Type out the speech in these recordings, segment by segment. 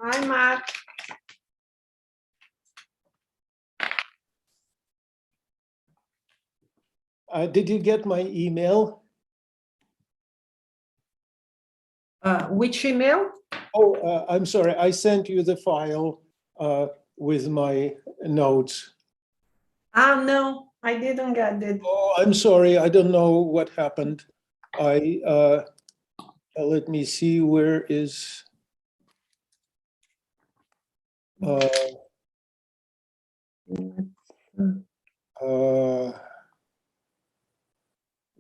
Hi, Mark. Did you get my email? Which email? Oh, I'm sorry. I sent you the file with my notes. Ah, no, I didn't get it. Oh, I'm sorry. I don't know what happened. Let me see. Where is?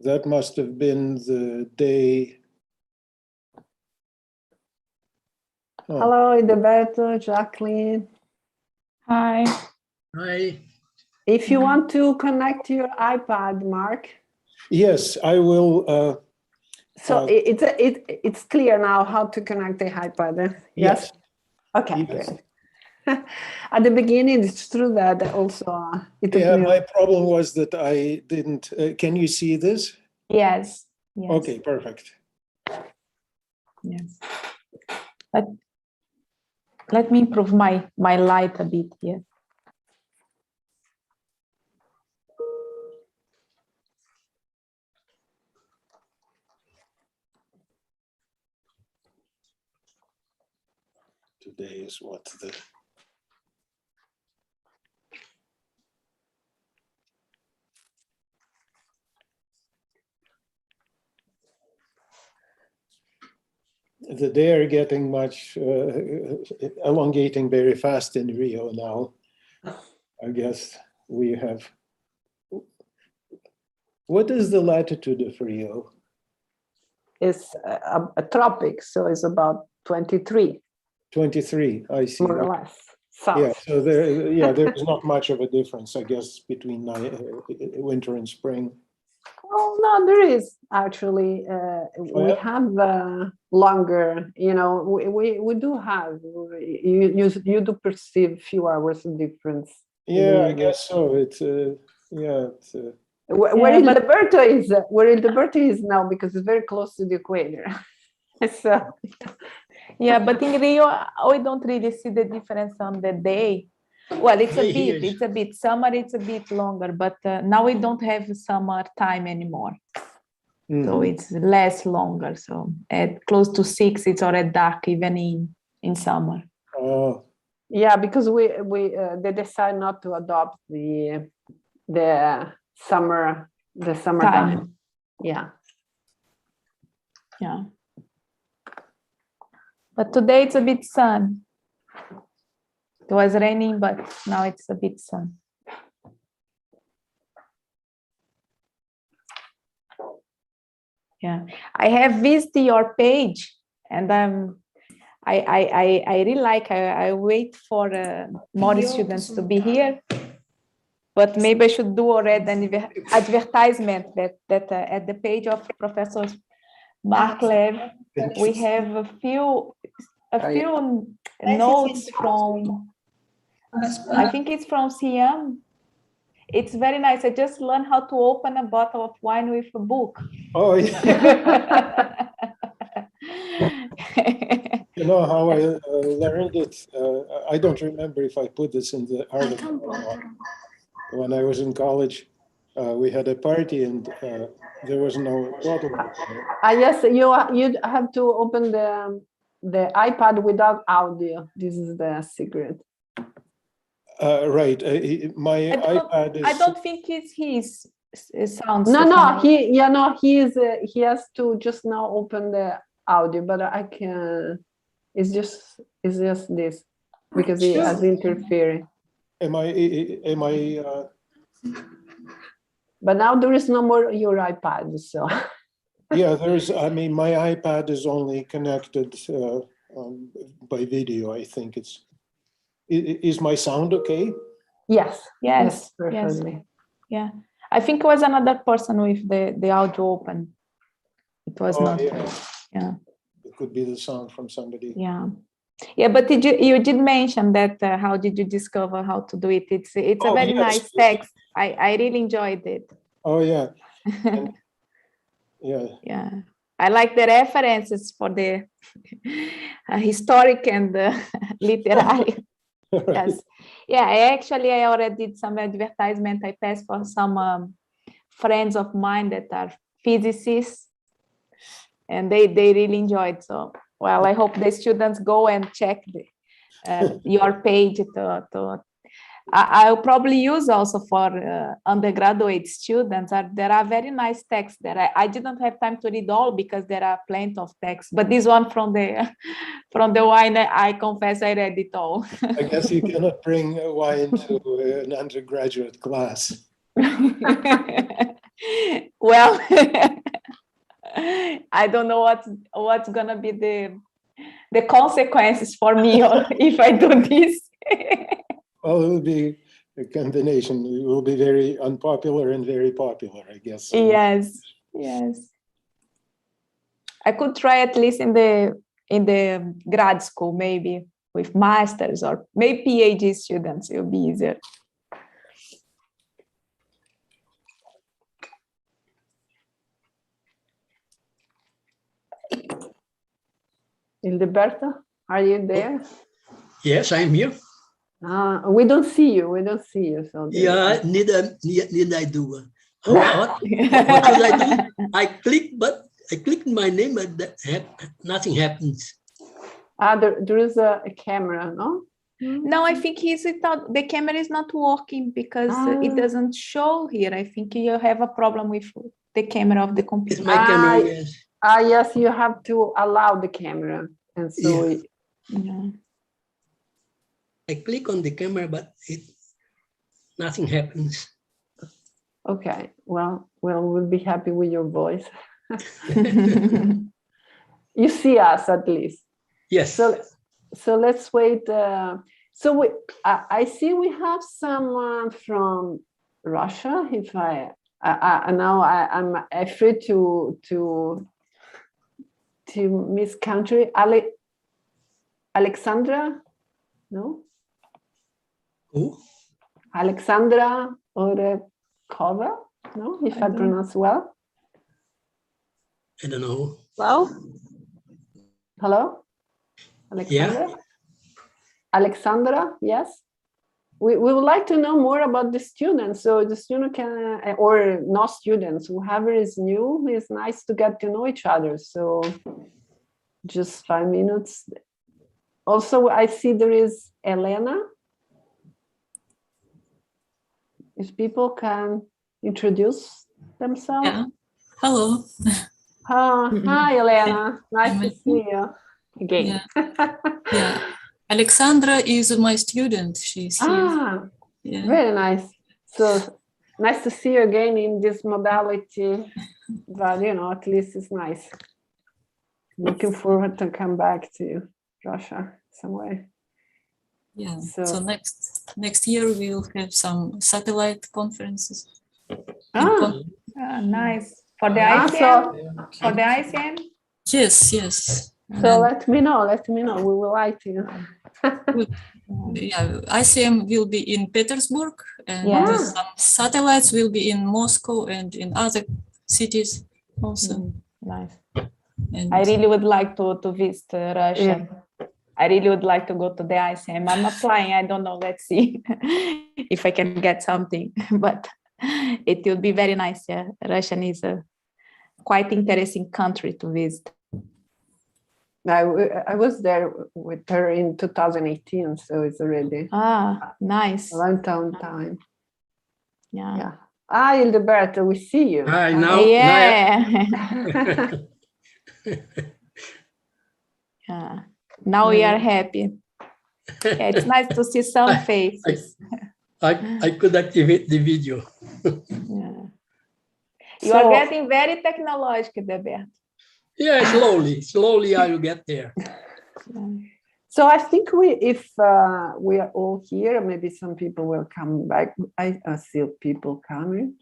That must have been the day. Oh. Hello, Edelberto, Jacqueline. Hi. Hi. If you want to connect to your iPad, Mark. Yes, I will. So it's clear now how to connect the iPad. Yes. Okay. Yes. Good. At the beginning, it's true that also Yeah, my problem was that I didn't. Can you see this? Yes. Yes. Okay, perfect. Yes. Let me improve my light a bit here. Today is what the day are getting much elongating very fast in Rio now. I guess we have. What is the latitude of Rio? It's a tropic, so it's about 23. 23. I see. More or less. South. Yeah. So there's not much of a difference, I guess, between winter and spring. Oh no, there is actually. We have longer. You know, we do have. You do perceive few hours of difference. Yeah, I guess so. It's where Ildeberto is now, because it's very close to the equator. So yeah, but in Rio we don't really see the difference on the day. Well, it's a bit summer, it's a bit longer, but now we don't have summer time anymore. So it's less longer. So at close to 6 it's already dark even in summer. Oh. Yeah, because they decide not to adopt the summer time. Yeah. Yeah. But today it's a bit sun. It was raining, but now it's a bit sun. Yeah, I have visited your page, and I really like. I wait for more students to be here, but maybe I should do already an advertisement that at the page of Professor Mark Lev, we have a few notes from. I think it's from Siam. It's very nice. I just learned how to open a bottle of wine with a book. Oh, yeah. You know how I learned it? I don't remember if I put this in the article. When I was in college, we had a party and there was no bottle opener. Yes, you have to open the iPad without audio. This is the secret. Right. My iPad is. I don't think it's his sound. No, he has to just now open the audio, but I can. It's just this because he has interfering. Am I? But now there is no more your iPad, so. Yeah, I mean, my iPad is only connected by video. I think it's. Is my sound okay? Yes. Perfectly. Yes. Yeah, I think it was another person with the audio open. It was not. Yeah. It could be the sound from somebody. Yeah. Yeah, but you did mention that how did you discover how to do it? It's a very nice text. I really enjoyed it. Oh yeah. And, yeah. Yeah. I like the references for the historic and literary. Right. Yes. Yeah, I already did some advertisement. I passed for some friends of mine that are physicists, and they really enjoyed. So, well, I hope the students go and check your page. I'll probably use also for undergraduate students. There are very nice texts that I didn't have time to read all because there are plenty of texts. But this one from the wine, I confess I read it all. I guess you cannot bring wine to an undergraduate class. Well, I don't know what's gonna be the consequences for me or if I do this. Well, it will be a combination. It will be very unpopular and very popular, I guess. Yes. I could try at least in the grad school, maybe with masters or maybe PhD students. It will be easier. Hildeberto, are you there? Yes, I'm here. We don't see you. We don't see you. So Yeah, neither I do. What should I do? I click my name, but nothing happens. There is a camera, no? No, I think the camera is not working because it doesn't show here. I think you have a problem with the camera of the computer. It's my camera, yes. Yes, you have to allow the camera. And so I click on the camera, but nothing happens. Okay, well, we'll be happy with your voice. You see us at least. Yes. So let's wait. I see we have someone from Russia. If I'm afraid to miss country. Alexandra, no? Who? Alexandra Orekova, no? If I pronounce well. I don't know. Hello? Alexandra? Yeah. Alexandra, yes. We would like to know more about the students. So the student can, or not students, whoever is new, it's nice to get to know each other. So just 5 minutes. Also, I see there is Elena. If people can introduce themselves. Yeah. Hello. Hi, Elena. Nice to see you again. Yeah. Alexandra is my student. She's here. Yeah. Very nice. So nice to see you again in this modality. But at least it's nice. Looking forward to come back to Russia some way. Yeah. So next year we'll have some satellite conferences. Nice. For the ICM? For the ICM? Yes. So let me know. We will like to. Yeah, ICM will be in Petersburg, and some satellites will be in Moscow and in other cities also. Nice. And I really would like to visit Russia. Yeah. I really would like to go to the ICM. I'm applying. I don't know. Let's see if I can get something. But it will be very nice. Yeah, Russia is a quite interesting country to visit. I was there with her in 2018, so it's already nice. a long time. Yeah. Hildeberto, we see you. Hi, now. Yeah. Yeah. Now we are happy. Yeah, it's nice to see some faces. I could activate the video. Yeah. You are getting very technological, Hildeberto. Yeah, slowly I will get there. So I think if we are all here, maybe some people will come back. I see people coming.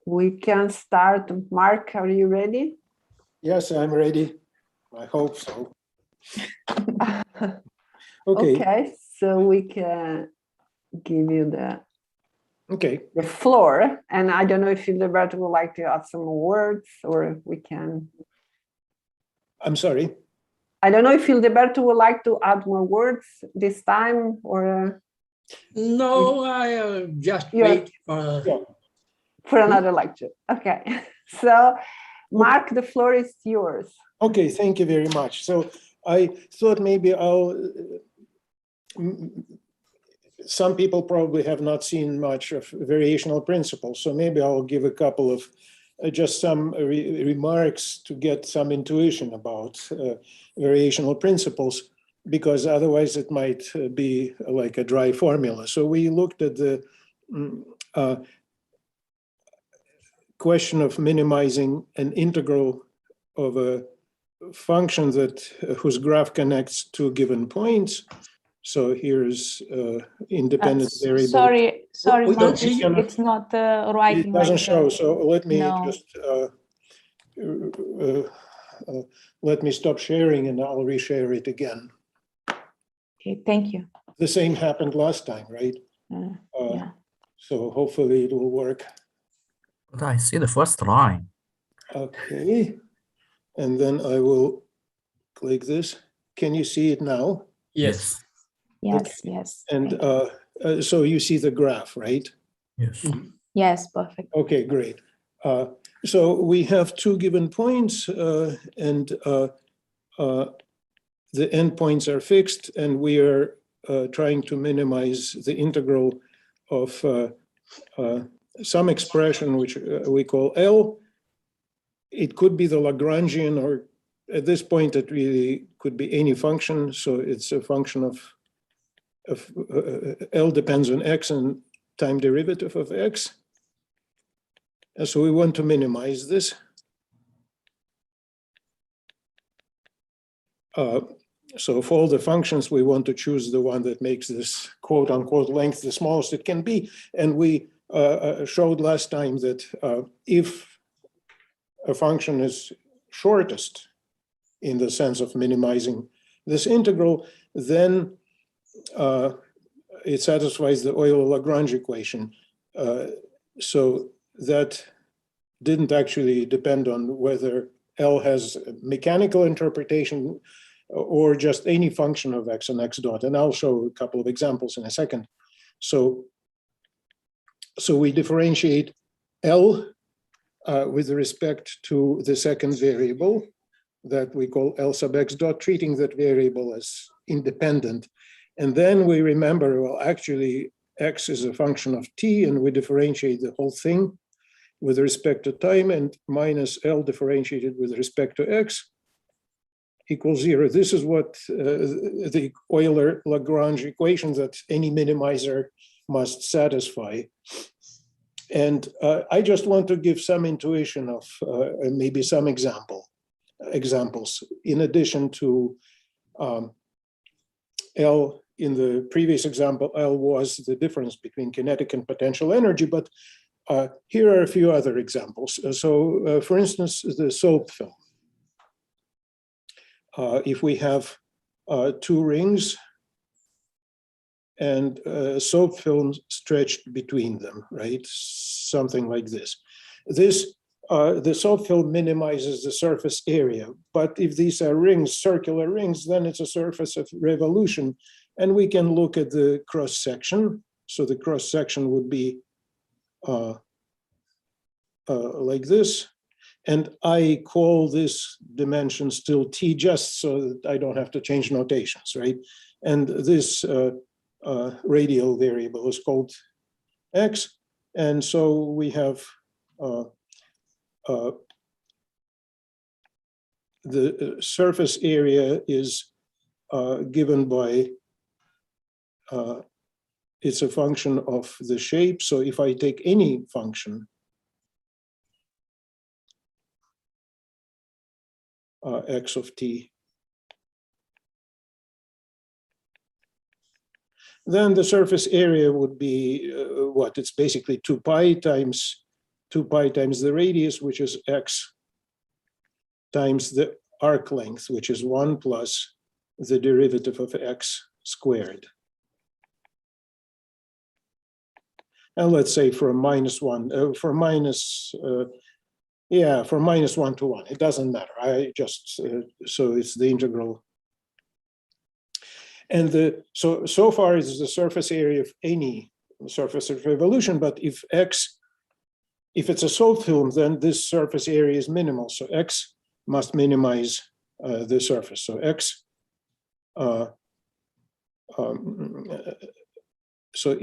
We can start. Mark, are you ready? Yes, I'm ready. I hope so. Okay, so we can give you the Okay. the floor. And I don't know if Hildeberto would like to add some words, or we can. I'm sorry. I don't know if Hildeberto would like to add more words this time, or No, I just You're- wait for. Yeah. for another lecture. Okay. So, Mark, the floor is yours. Okay, thank you very much. So I thought maybe some people probably have not seen much of variational principles, so maybe I'll give a couple of just some remarks to get some intuition about variational principles, because otherwise it might be like a dry formula. So we looked at the question of minimizing an integral of a function that whose graph connects two given points. So here's independent variable. Sorry, We don't Mark, see- it's not writing. It doesn't like show. So let me no. just let me stop sharing, and I'll reshare it again. Okay, thank you. The same happened last time, right? Yeah. So hopefully it will work. But I see the first line. Okay. And then I will click this. Can you see it now? Yes. Yes, yes. And thank you. so you see the graph, right? Yes. Yes, perfect. Okay, great. So we have two given points, and the endpoints are fixed, and we are trying to minimize the integral of some expression which we call L. It could be the Lagrangian, or at this point it really could be any function. So it's a function of L depends on x and time derivative of x. And so we want to minimize this. So for all the functions, we want to choose the one that makes this quote unquote length the smallest it can be. And we showed last time that if a function is shortest in the sense of minimizing this integral, then it satisfies the Euler-Lagrange equation. So that didn't actually depend on whether L has a mechanical interpretation or just any function of x and x dot. And I'll show a couple of examples in a second. So we differentiate L with respect to the second variable that we call L sub x dot, treating that variable as independent. And then we remember, well, actually, x is a function of t, and we differentiate the whole thing with respect to time, and minus L differentiated with respect to x equals 0. This is what the Euler-Lagrange equation that any minimizer must satisfy. And I just want to give some intuition of maybe some examples. In addition to L, in the previous example, L was the difference between kinetic and potential energy, but here are a few other examples. So for instance, the soap film. If we have two rings and soap film stretched between them, right? Something like this. The soap film minimizes the surface area, but if these are rings, circular rings, then it's a surface of revolution, and we can look at the cross section. So the cross section would be like this. And I call this dimension still t, just so that I don't have to change notations, right? And this radial variable is called x. And so we have the surface area is given by, it's a function of the shape. So if I take any function, x of t, then the surface area would be what? It's basically 2 pi times the radius, which is x, times the arc length, which is 1 plus the derivative of x squared. And let's say from -1, from -1 to 1. It doesn't matter. I just, so it's the integral. And so far it's the surface area of any surface of revolution, but if it's a soft film, then this surface area is minimal. So X must minimize the surface. So X, so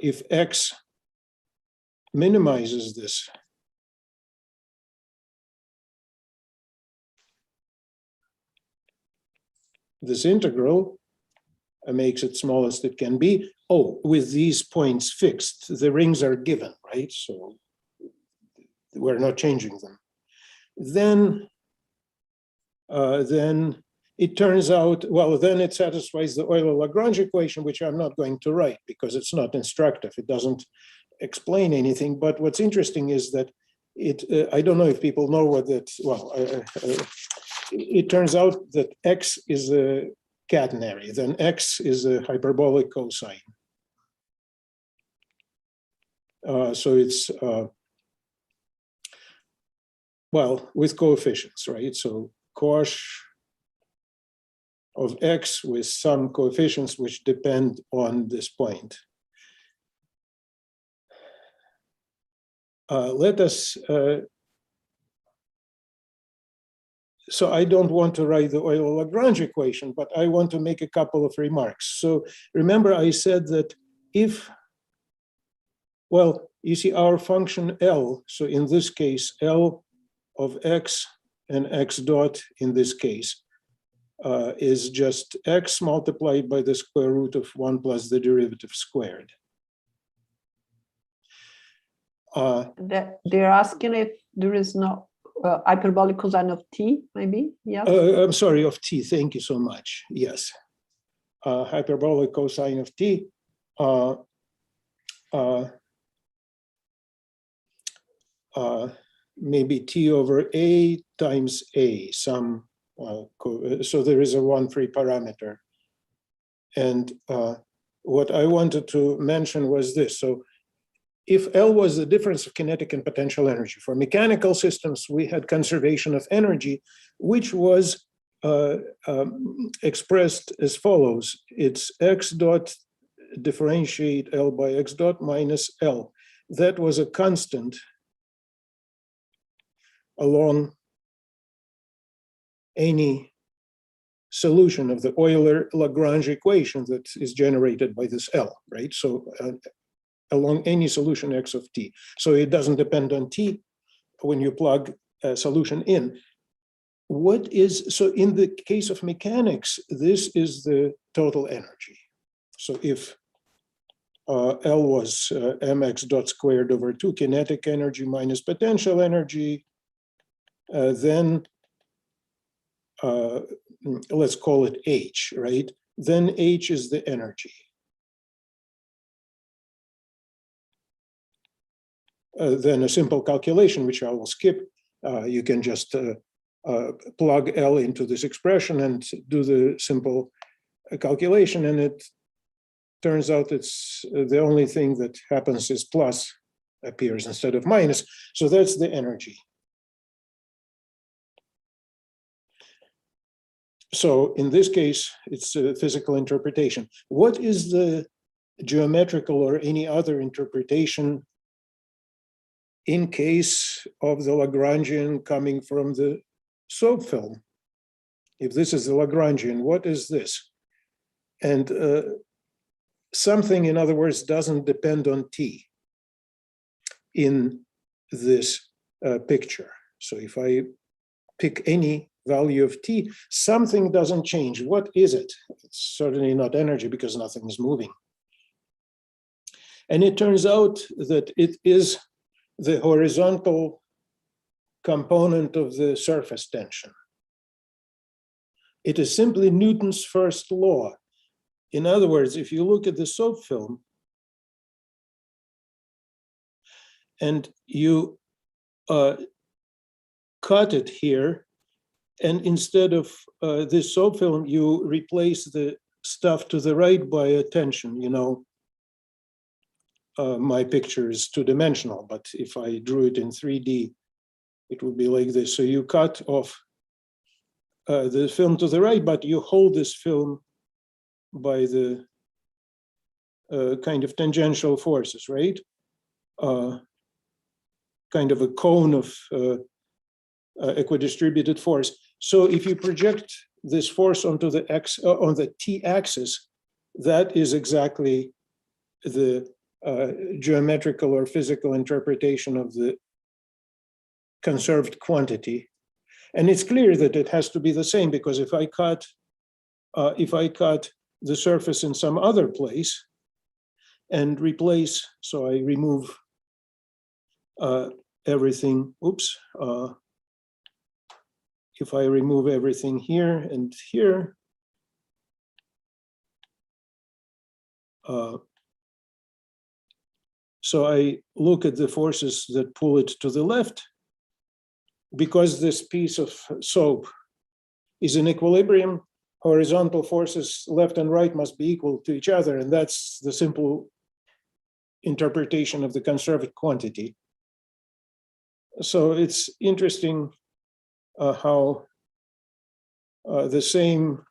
if X minimizes this integral, makes it smallest it can be. Oh, with these points fixed, the rings are given, right? So we're not changing them. Then it turns out, well, then it satisfies the Euler-Lagrange equation, which I'm not going to write because it's not instructive. It doesn't explain anything. But what's interesting is that I don't know if people know what that, well, it turns out that X is a catenary, then X is a hyperbolic cosine. So it's, well, with coefficients, right? So cosh of X with some coefficients which depend on this point. Let us, so I don't want to write the Euler-Lagrange equation, but I want to make a couple of remarks. So remember I said that if, well, you see our function L, so in this case, L of X and X dot in this case is just X multiplied by the square root of 1 plus the derivative squared. They're asking if there is no hyperbolic cosine of t, maybe? Yes. I'm sorry, of t. Thank you so much. Yes. Hyperbolic cosine of t. Maybe t over a times a, some, so there is a one free parameter. And what I wanted to mention was this. So if L was the difference of kinetic and potential energy, for mechanical systems, we had conservation of energy, which was expressed as follows. It's X dot differentiate L by X dot minus L. That was a constant along any solution of the Euler-Lagrange equation that is generated by this L, right? So along any solution X of t. So it doesn't depend on t when you plug a solution in. What is, so in the case of mechanics, this is the total energy. So if L was mx dot squared over 2 kinetic energy minus potential energy, then let's call it H, right? Then H is the energy. Then a simple calculation, which I will skip, you can just plug L into this expression and do the simple calculation, and it turns out it's the only thing that happens is plus appears instead of minus. So that's the energy. So in this case, it's a physical interpretation. What is the geometrical or any other interpretation in case of the Lagrangian coming from the soap film? If this is the Lagrangian, what is this? And something, in other words, doesn't depend on t in this picture. So if I pick any value of t, something doesn't change. What is it? It's certainly not energy because nothing is moving. And it turns out that it is the horizontal component of the surface tension. It is simply Newton's first law. In other words, if you look at the soap film and you cut it here, and instead of this soap film, you replace the stuff to the right by a tension, you know, my picture is two-dimensional, but if I drew it in 3D, it would be like this. So you cut off the film to the right, but you hold this film by the kind of tangential forces, right? Kind of a cone of equidistributed force. So if you project this force onto the on the t-axis, that is exactly the geometrical or physical interpretation of the conserved quantity. And it's clear that it has to be the same, because if I cut the surface in some other place and replace, so I remove everything, oops, if I remove everything here and here, so I look at the forces that pull it to the left, because this piece of soap is in equilibrium, horizontal forces left and right must be equal to each other, and that's the simple interpretation of the conserved quantity. So it's interesting how the same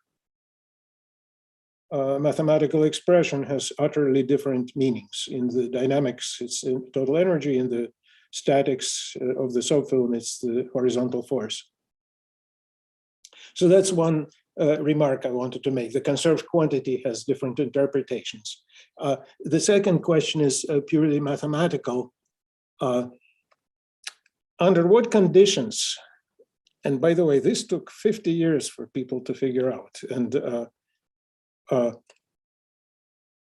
mathematical expression has utterly different meanings. In the dynamics, it's in total energy. In the statics of the soap film, it's the horizontal force. So that's one remark I wanted to make. The conserved quantity has different interpretations. The second question is purely mathematical. Under what conditions, and by the way, this took 50 years for people to figure out. And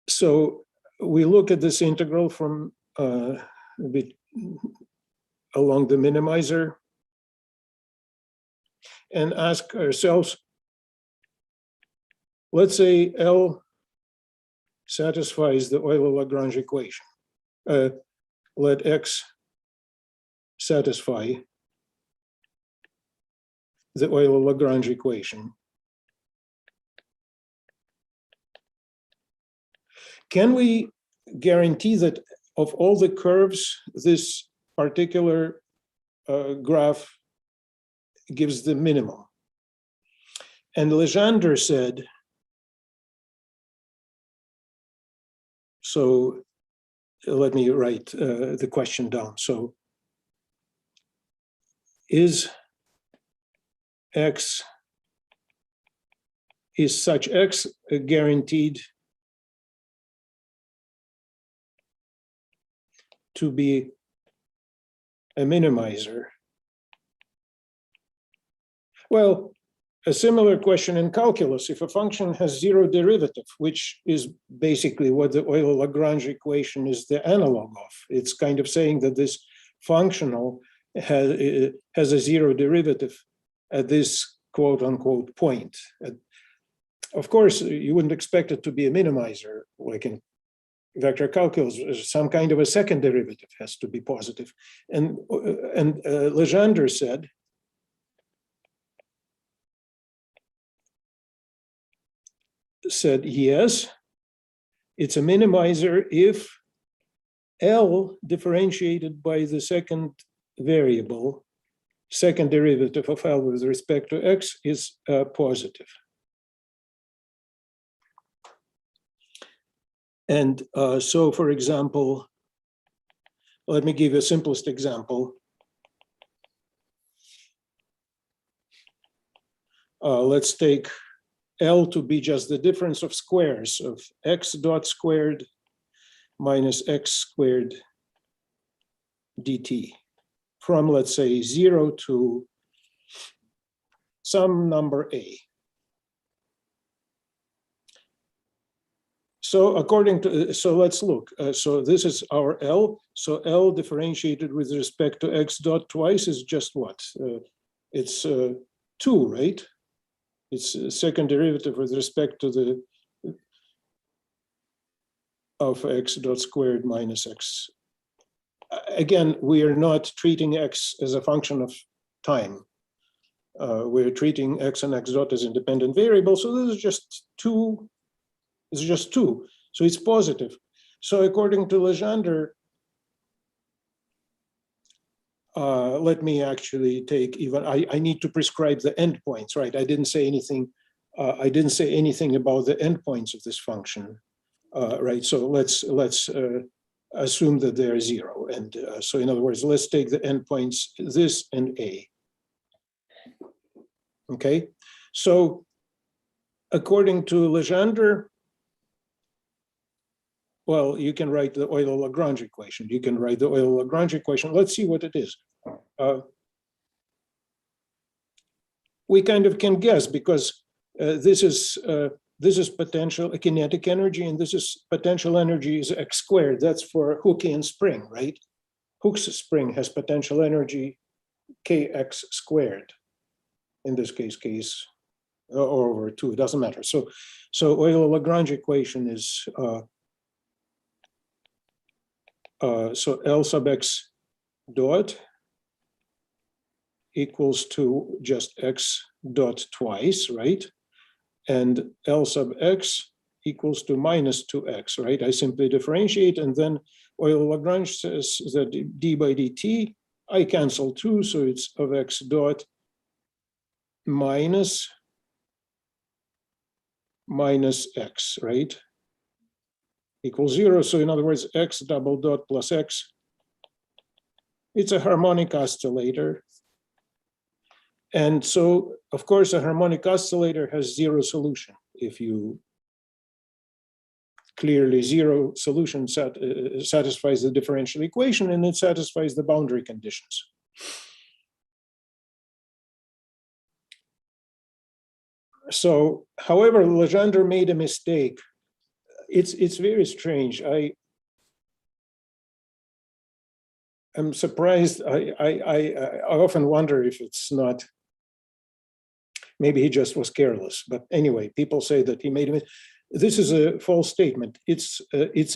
so we look at this integral from along the minimizer and ask ourselves, let's say L satisfies the Euler-Lagrange equation. Let X satisfy the Euler-Lagrange equation. Can we guarantee that of all the curves, this particular graph gives the minimum? And Legendre said, so let me write the question down. So is such X guaranteed to be a minimizer? Well, a similar question in calculus. If a function has zero derivative, which is basically what the Euler-Lagrange equation is the analog of, it's kind of saying that this functional has a zero derivative at this quote unquote point. Of course, you wouldn't expect it to be a minimizer, like in vector calculus. Some kind of a second derivative has to be positive. And Legendre said yes, it's a minimizer if L differentiated by the second variable, second derivative of L with respect to X, is positive. And so, for example, let me give you a simplest example. Let's take L to be just the difference of squares of x dot squared minus x squared dt from, let's say, 0 to some number a. So let's look. So this is our L. So L differentiated with respect to x dot twice is just what? It's 2, right? It's a second derivative with respect to the of x dot squared minus x. Again, we are not treating x as a function of time. We're treating x and x dot as independent variables. So this is just 2. It's just 2. So it's positive. So according to Legendre, let me actually take even, I need to prescribe the endpoints, right? I didn't say anything about the endpoints of this function, right? So let's assume that they're 0. And so in other words, let's take the endpoints, this and A. Okay, so according to Legendre, well, you can write the Euler-Lagrange equation. You can write the Euler-Lagrange equation. Let's see what it is. We kind of can guess because this is potential kinetic energy, and this is potential energy is x squared. That's for Hookean spring, right? Hooke's spring has potential energy kx squared. In this case, or over 2, it doesn't matter. So Euler-Lagrange equation is so L sub x dot equals to just x dot twice, right? And L sub x equals to minus 2x, right? I simply differentiate, and then Euler-Lagrange says that d by dt, I cancel 2, so it's of x dot minus x, right? Equals 0. So in other words, x double dot plus x, it's a harmonic oscillator. And so, of course, a harmonic oscillator has 0 solution. If you clearly 0 solution satisfies the differential equation, and it satisfies the boundary conditions. So, however, Legendre made a mistake. It's very strange. I'm surprised. I often wonder if it's not, maybe he just was careless. But anyway, people say that he made a mistake. This is a false statement. It's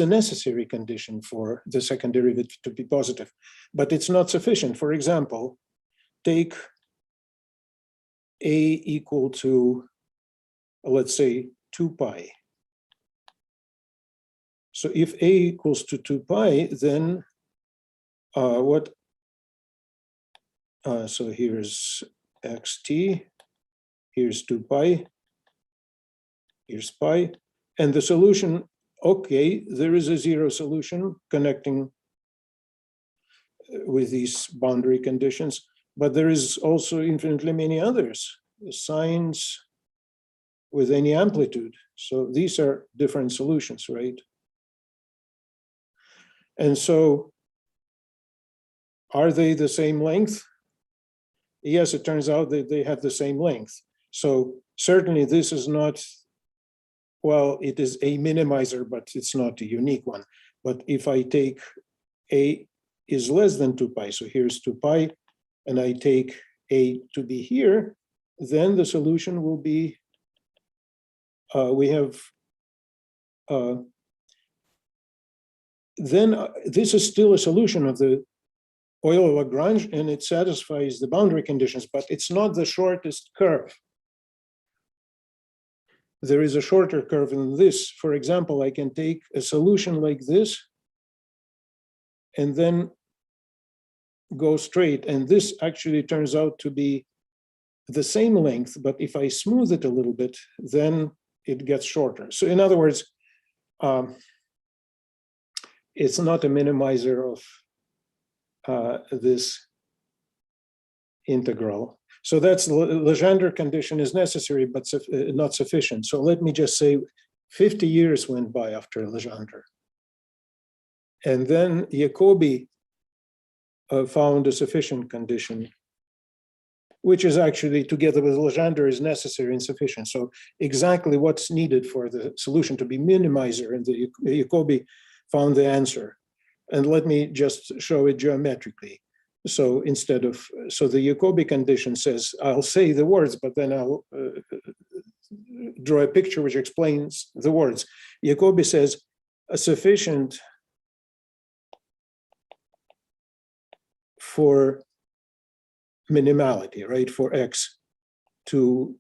a necessary condition for the second derivative to be positive, but it's not sufficient. For example, take a equal to, let's say, 2 pi. So if a equals to 2 pi, then so here's xt, here's 2 pi, here's pi, and the solution, okay, there is a 0 solution connecting with these boundary conditions, but there is also infinitely many others, sines with any amplitude. So these are different solutions, right? And so, are they the same length? Yes, it turns out that they have the same length. So certainly this is not, well, it is a minimizer, but it's not a unique one. But if I take a is less than 2 pi, so here's 2 pi, and I take a to be here, then the solution will be, we have, then this is still a solution of the Euler-Lagrange, and it satisfies the boundary conditions, but it's not the shortest curve. There is a shorter curve than this. For example, I can take a solution like this and then go straight, and this actually turns out to be the same length, but if I smooth it a little bit, then it gets shorter. So in other words, it's not a minimizer of this integral. So that's Legendre condition is necessary, but not sufficient. So let me just say 50 years went by after Legendre. And then Jacobi found a sufficient condition, which is actually, together with Legendre, is necessary and sufficient. So exactly what's needed for the solution to be minimizer, and the Jacobi found the answer. And let me just show it geometrically. So instead of, so the Jacobi condition says, I'll say the words, but then I'll draw a picture which explains the words. Jacobi says a sufficient for minimality, right? For x to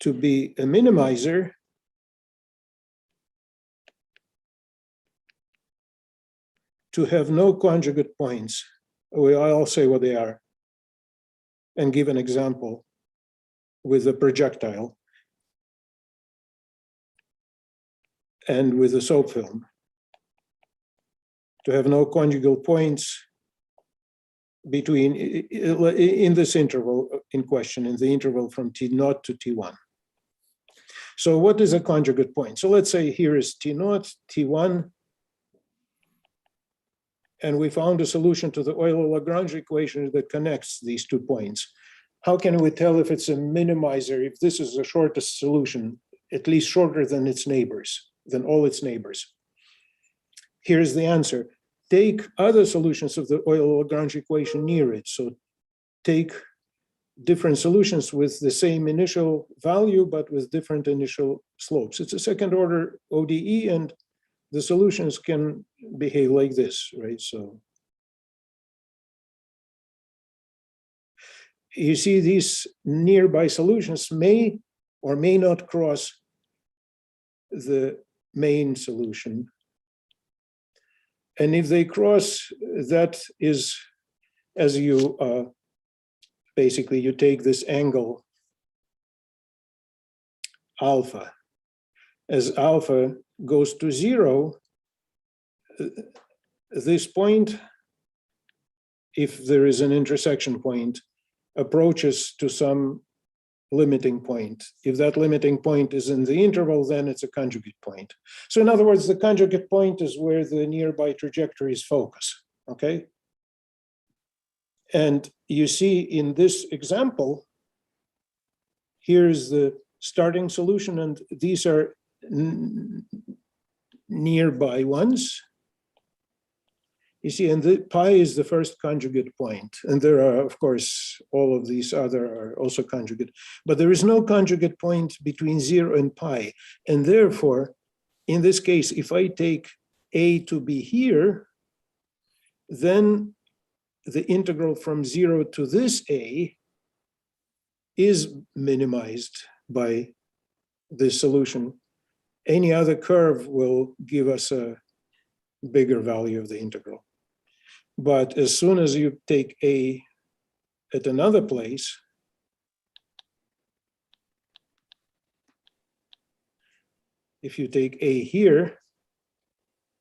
be a minimizer to have no conjugate points. I'll say what they are and give an example with a projectile and with a soap film. To have no conjugal points between, in this interval in question, in the interval from T0 to T1. So what is a conjugate point? So let's say here is T0, T1, and we found a solution to the Euler-Lagrange equation that connects these 2 points. How can we tell if it's a minimizer, if this is the shortest solution, at least shorter than its neighbors, than all its neighbors? Here's the answer. Take other solutions of the Euler-Lagrange equation near it. So take different solutions with the same initial value, but with different initial slopes. It's a second order ODE, and the solutions can behave like this, right? So you see these nearby solutions may or may not cross the main solution. And if they cross, that is, as you basically you take this angle alpha. As alpha goes to 0, this point, if there is an intersection point, approaches to some limiting point. If that limiting point is in the interval, then it's a conjugate point. So in other words, the conjugate point is where the nearby trajectories focus, okay? And you see in this example, here's the starting solution, and these are nearby ones. You see, and the pi is the first conjugate point. And there are, of course, all of these other are also conjugate. But there is no conjugate point between 0 and pi. And therefore, in this case, if I take a to be here, then the integral from 0 to this a is minimized by this solution. Any other curve will give us a bigger value of the integral. But as soon as you take a at another place, if you take a here,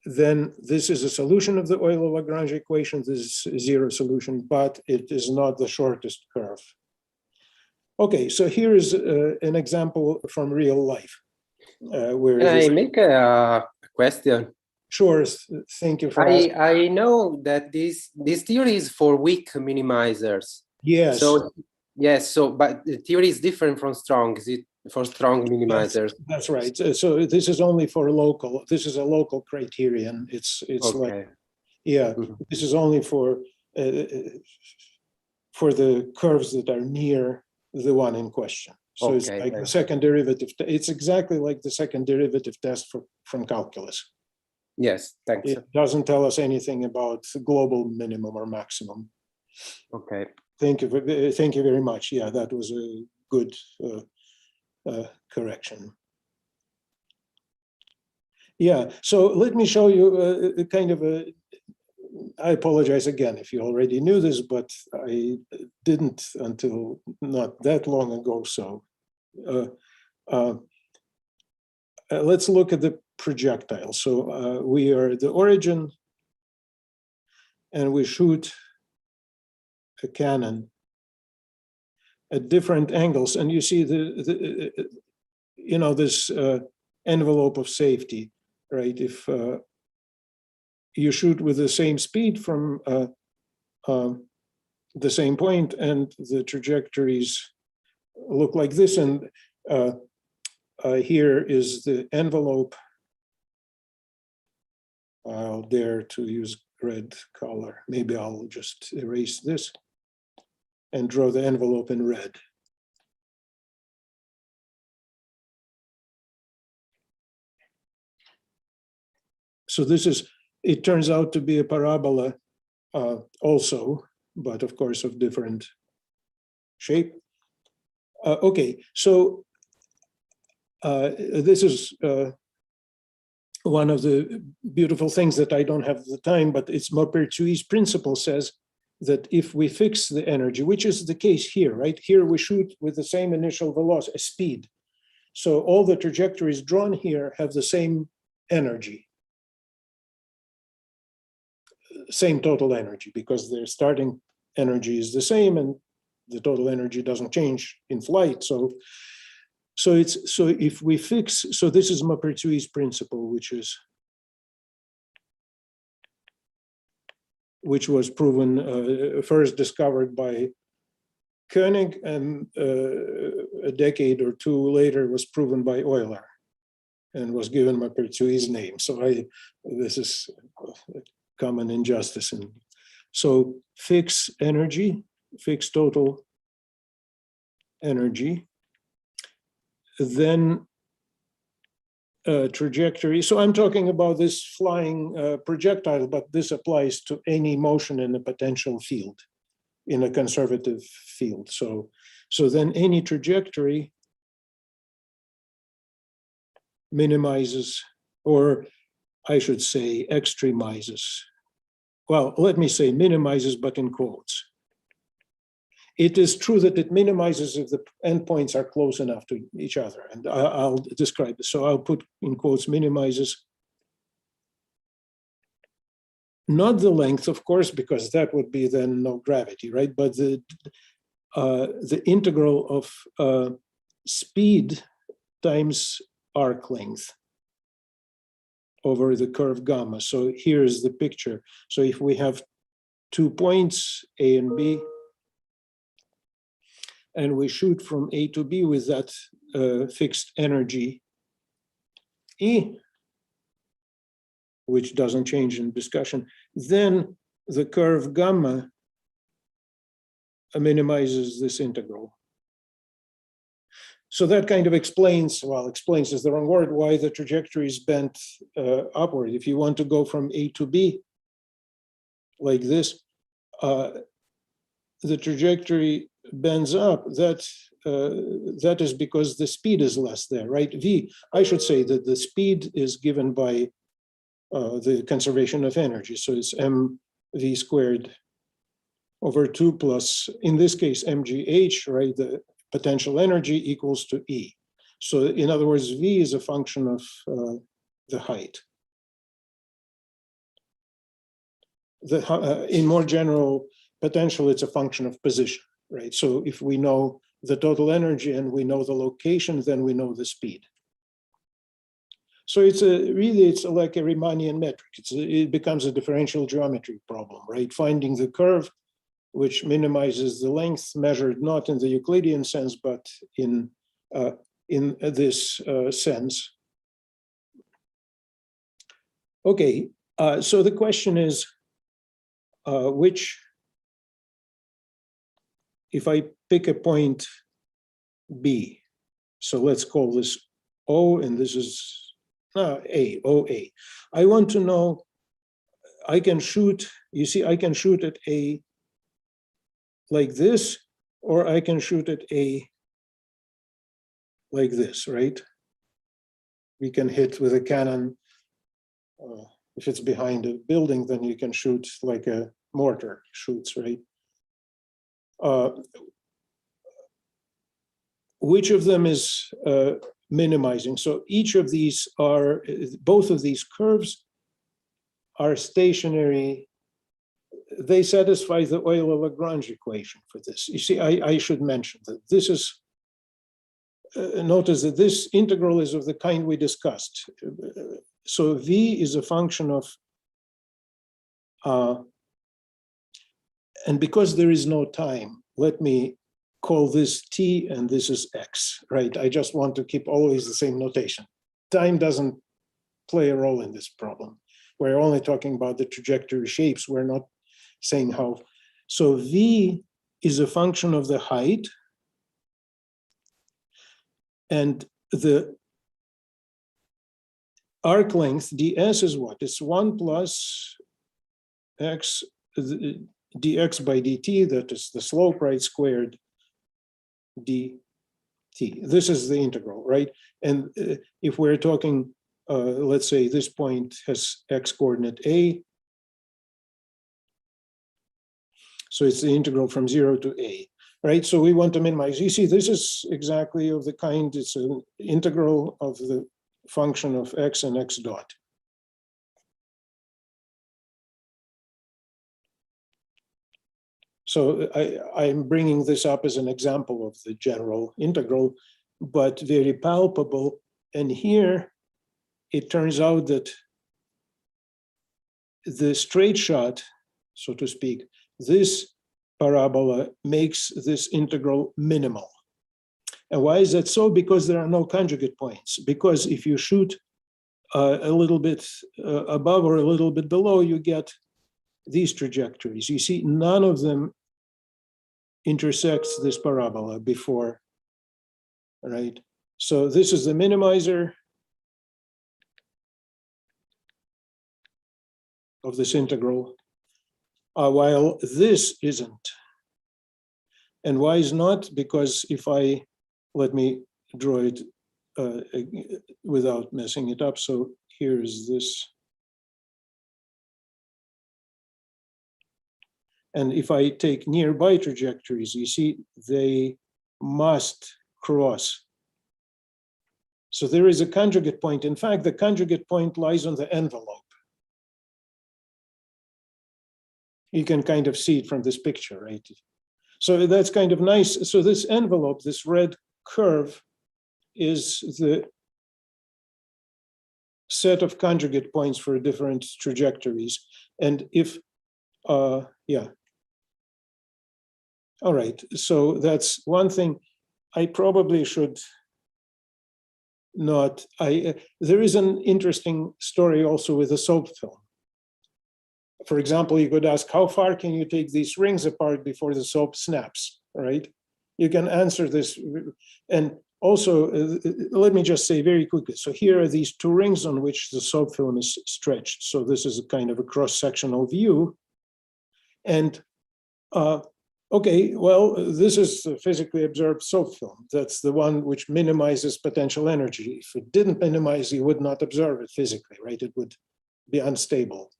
then this is a solution of the Euler-Lagrange equation. This is a 0 solution, but it is not the shortest curve. Okay, so here is an example from real life. Where Can I make a question? Sure, thank you for asking. I know that this theory is for weak minimizers. Yes. So yes, but the theory is different from strong. Is it for strong minimizers? That's right. So this is only for local. This is a local criterion. It's Okay. like, yeah. This is only for the curves that are near the one in question. So it's like the second derivative. It's exactly like the second derivative test from calculus. Yes, thanks. It doesn't tell us anything about global minimum or maximum. Okay. Thank you very much. Yeah, that was a good correction. Yeah, so let me show you a kind of a, I apologize again if you already knew this, but I didn't until not that long ago. So let's look at the projectile. So we are at the origin and we shoot a cannon at different angles. And you see this envelope of safety, right? If you shoot with the same speed from the same point and the trajectories look like this, and here is the envelope. I'll dare to use red color. Maybe I'll just erase this and draw the envelope in red. So this is, it turns out to be a parabola also, but of course of different shape. Okay, so this is one of the beautiful things that I don't have the time, but it's Maupertuis's principle says that if we fix the energy, which is the case here, right? Here we shoot with the same initial velocity, speed. So all the trajectories drawn here have the same energy, same total energy, because their starting energy is the same and the total energy doesn't change in flight. So if we fix, so this is Maupertuis's principle, which was proven, first discovered by Koenig, and a decade or two later was proven by Euler and was given Maupertuis's name. So this is a common injustice. And so fix energy, fix total energy, then trajectory. So I'm talking about this flying projectile, but this applies to any motion in a potential field, in a conservative field. So then any trajectory minimizes, or I should say extremizes. Well, let me say minimizes, but in quotes. It is true that it minimizes if the endpoints are close enough to each other, and I'll describe this. So I'll put in quotes minimizes. Not the length, of course, because that would be then no gravity, right? But the integral of speed times arc length over the curve gamma. So here's the picture. So if we have 2 points, A and B, and we shoot from A to B with that fixed energy E, which doesn't change in discussion, then the curve gamma minimizes this integral. So that kind of explains, well, explains is the wrong word, why the trajectory is bent upward. If you want to go from A to B, like this, the trajectory bends up. That is because the speed is less there, right? I should say that the speed is given by the conservation of energy. So it's mv squared over 2 plus, in this case, mgh, right? The potential energy equals to E. So in other words, V is a function of the height. In more general potential, it's a function of position, right? So if we know the total energy and we know the location, then we know the speed. So it's like a Riemannian metric. It becomes a differential geometry problem, right? Finding the curve which minimizes the length measured not in the Euclidean sense, but in this sense. Okay, so the question is, if I pick a point B, so let's call this O, and this is A, OA. I want to know, I can shoot, you see, I can shoot at A like this, or I can shoot at A like this, right? We can hit with a cannon. If it's behind a building, then you can shoot like a mortar shoots, right? Which of them is minimizing? So each of these are, both of these curves are stationary. They satisfy the Euler Lagrange equation for this. You see, I should mention that this is, notice that this integral is of the kind we discussed. So V is a function of, and because there is no time, let me call this T and this is X, right? I just want to keep always the same notation. Time doesn't play a role in this problem. We're only talking about the trajectory shapes. We're not saying how. So V is a function of the height, and the arc length ds is what? It's 1 plus x dx by dt, that is the slope, right, squared dt. This is the integral, right? And if we're talking let's say this point has x coordinate a. So it's the integral from 0 to a, right? So we want to minimize. You see, this is exactly of the kind, it's an integral of the function of x and x dot. So I'm bringing this up as an example of the general integral, but very palpable. And here, it turns out that the straight shot, so to speak, this parabola makes this integral minimal. And why is that so? Because there are no conjugate points. Because if you shoot a little bit above or a little bit below, you get these trajectories. You see, none of them intersects this parabola before, right? So this is the minimizer of this integral, while this isn't. And why is not? Because if I, let me draw it without messing it up. So here's this. And if I take nearby trajectories, you see, they must cross. So there is a conjugate point. In fact, the conjugate point lies on the envelope. You can kind of see it from this picture, right? So that's kind of nice. So this envelope, this red curve, is the set of conjugate points for different trajectories. And if, yeah. All right, so that's one thing. I probably should not, there is an interesting story also with the soap film. For example, you could ask, how far can you take these rings apart before the soap snaps, right? You can answer this. And also, let me just say very quickly. So here are these two rings on which the soap film is stretched. So this is a kind of a cross-sectional view. And okay, well, this is the physically observed soap film. That's the one which minimizes potential energy. If it didn't minimize, you would not observe it physically, right? It would be unstable.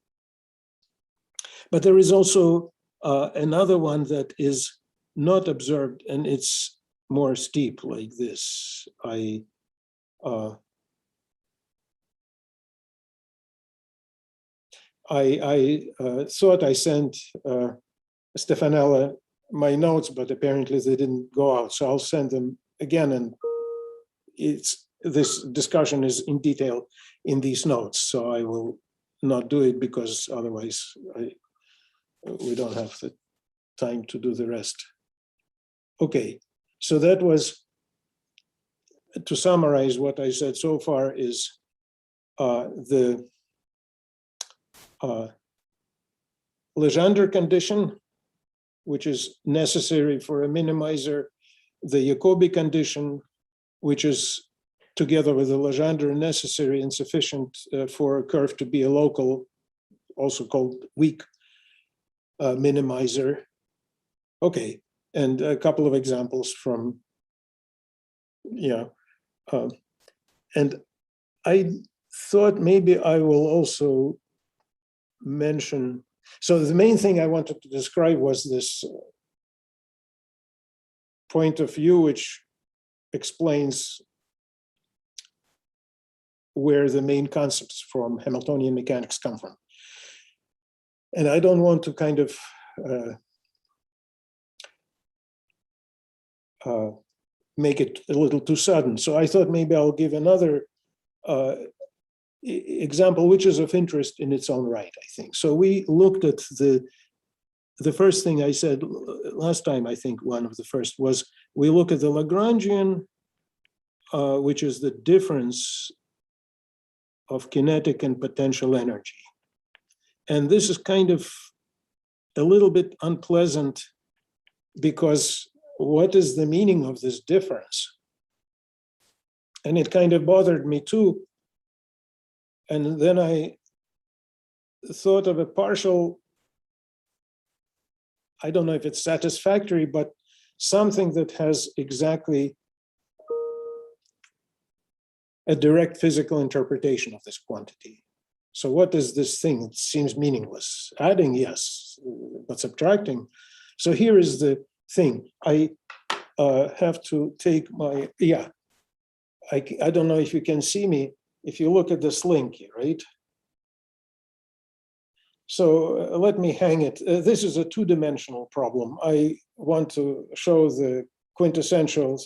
But there is also another one that is not observed, and it's more steep like this. I thought I sent Stefanella my notes, but apparently they didn't go out. So I'll send them again, and this discussion is in detail in these notes. So I will not do it because otherwise we don't have the time to do the rest. Okay, so that was, to summarize what I said so far, is the Legendre condition, which is necessary for a minimizer, the Jacobi condition, which is together with the Legendre necessary and sufficient for a curve to be a local, also called weak minimizer. Okay, and a couple of examples from, yeah. And I thought maybe I will also mention, so the main thing I wanted to describe was this point of view, which explains where the main concepts from Hamiltonian mechanics come from. And I don't want to kind of make it a little too sudden. So I thought maybe I'll give another example, which is of interest in its own right, I think. So we looked at the first thing I said last time, I think one of the first was, we look at the Lagrangian, which is the difference of kinetic and potential energy. And this is kind of a little bit unpleasant, because what is the meaning of this difference? And it kind of bothered me too. And then I thought of a partial, I don't know if it's satisfactory, but something that has exactly a direct physical interpretation of this quantity. So what is this thing? It seems meaningless. Adding, yes, but subtracting. So here is the thing. I have to take my, I don't know if you can see me. If you look at the Slinky, right? So let me hang it. This is a two-dimensional problem. I want to show the quintessentials,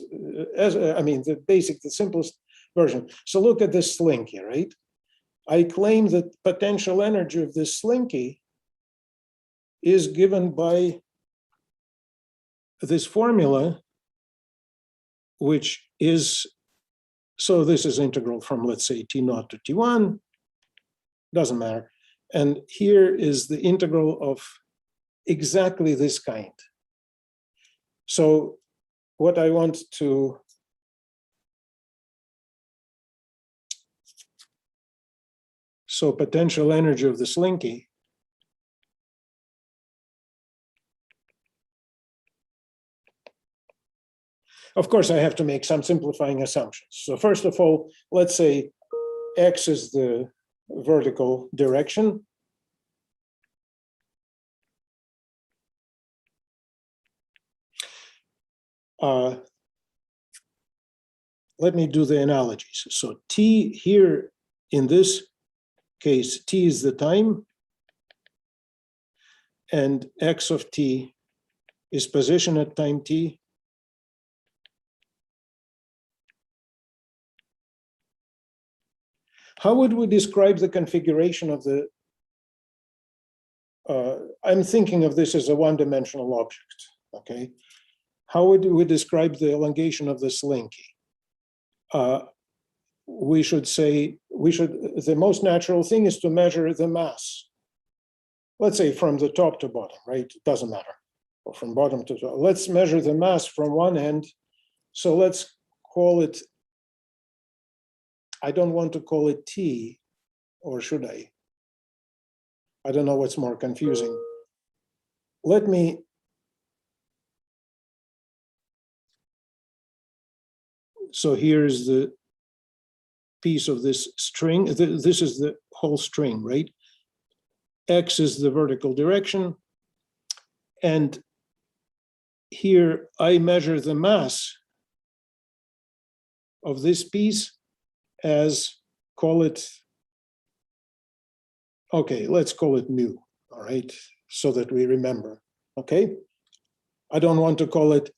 the basic, the simplest version. So look at this Slinky, right? I claim that potential energy of this Slinky is given by this formula, which is, so this is integral from, let's say, T0 to T1, doesn't matter. And here is the integral of exactly this kind. So what I want to, so potential energy of the Slinky of course, I have to make some simplifying assumptions. So first of all, let's say X is the vertical direction. Let me do the analogies. So T here, in this case, T is the time, and X of T is position at time T. How would we describe the configuration of the, I'm thinking of this as a one-dimensional object, okay? How would we describe the elongation of the Slinky? We should say, the most natural thing is to measure the mass. Let's say from the top to bottom, right? It doesn't matter, or from bottom to top. Let's measure the mass from one end. So let's call it, I don't want to call it T, or should I? I don't know what's more confusing. Let me, so here's the piece of this string. This is the whole string, right? X is the vertical direction. And here I measure the mass of this piece as, call it, okay, let's call it mu, all right, so that we remember, okay? I don't want to call it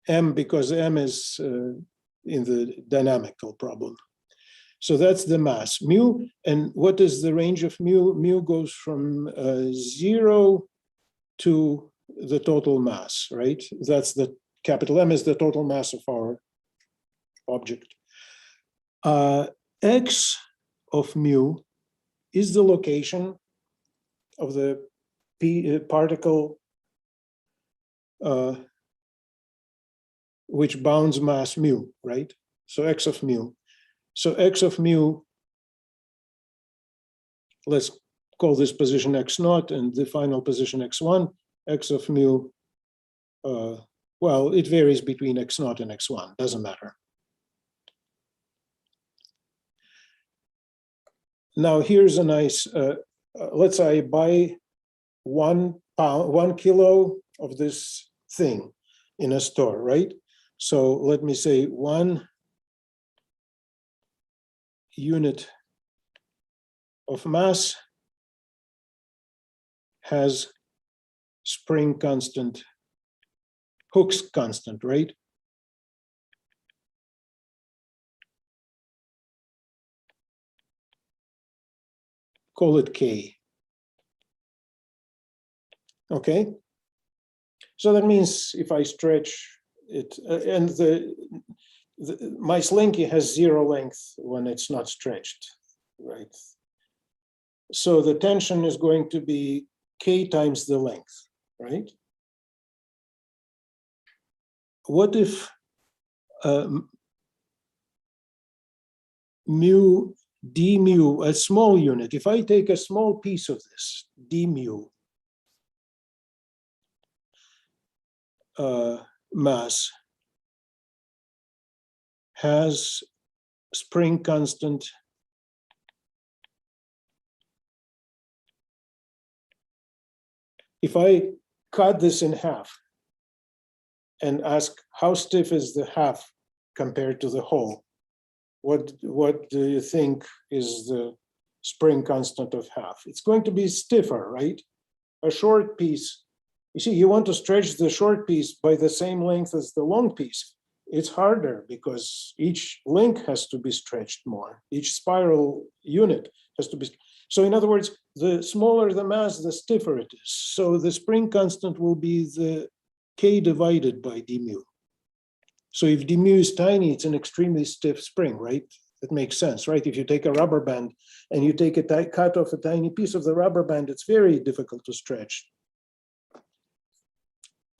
M because M is in the dynamical problem. So that's the mass, mu. And what is the range of mu? Mu goes from 0 to the total mass, right? That's the capital M is the total mass of our object. X of mu is the location of the particle which bounds mass mu, right? So X of mu. So X of mu, let's call this position X0 and the final position X1. X of mu, well, it varies between X0 and X1, doesn't matter. Now here's a nice, let's say I buy 1 kilo of this thing in a store, right? So let me say 1 unit of mass has spring constant, Hooke's constant, right? Call it K. Okay. So that means if I stretch it, and my Slinky has 0 length when it's not stretched, right? So the tension is going to be K times the length, right? What if mu, d mu, a small unit, if I take a small piece of this, d mu, mass has spring constant if I cut this in half and ask how stiff is the half compared to the whole, what do you think is the spring constant of half? It's going to be stiffer, right? A short piece, you see, you want to stretch the short piece by the same length as the long piece. It's harder because each link has to be stretched more. Each spiral unit has to be. So in other words, the smaller the mass, the stiffer it is. So the spring constant will be the K divided by d mu. So if d mu is tiny, it's an extremely stiff spring, right? That makes sense, right? If you take a rubber band and you take a cut off a tiny piece of the rubber band, it's very difficult to stretch.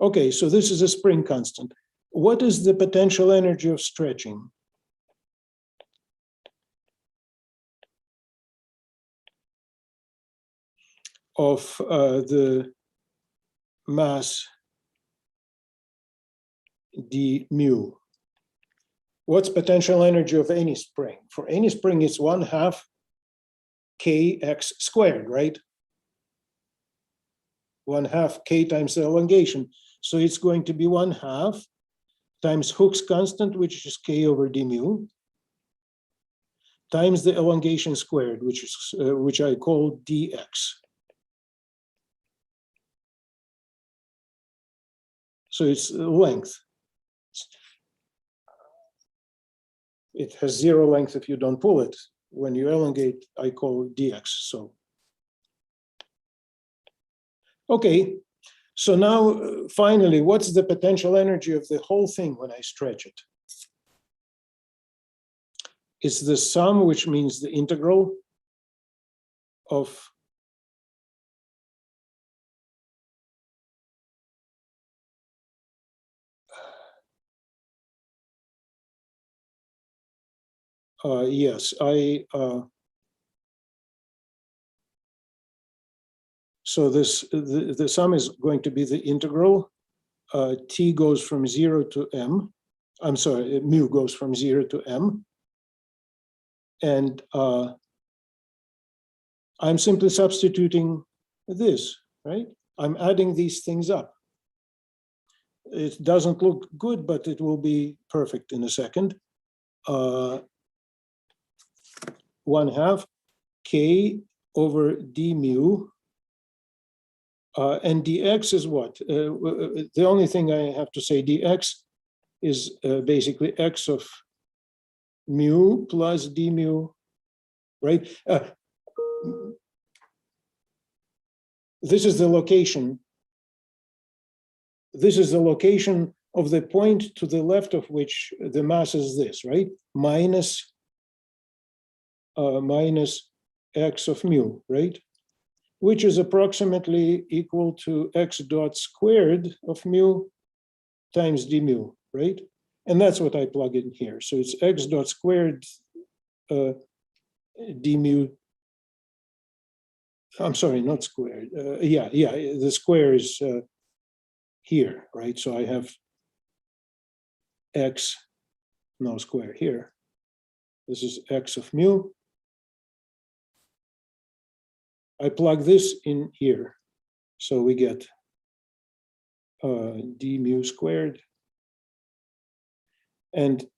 Okay, so this is a spring constant. What is the potential energy of stretching? Of the mass d mu. What's potential energy of any spring? For any spring, it's 1/2 kx squared, right? 1/2 k times the elongation. So it's going to be 1/2 times Hooke's constant, which is k over d mu, times the elongation squared, which I call dx. So it's length. It has 0 length if you don't pull it. When you elongate, I call it dx. So, okay. So now, finally, what's the potential energy of the whole thing when I stretch it? It's the sum, which means the integral of yes, so the sum is going to be the integral. T goes from 0 to m. I'm sorry, mu goes from 0 to m. And I'm simply substituting this, right? I'm adding these things up. It doesn't look good, but it will be perfect in a second. 1/2 k over d mu. And dx is what? The only thing I have to say, dx is basically x of mu plus d mu, right? This is the location. This is the location of the point to the left of which the mass is this, right? Minus x of mu, right? Which is approximately equal to x dot squared of mu times d mu, right? And that's what I plug in here. So it's x dot squared d mu. I'm sorry, not squared. Yeah, the square is here, right? So I have x, no square here. This is x of mu. I plug this in here. So we get d mu squared. And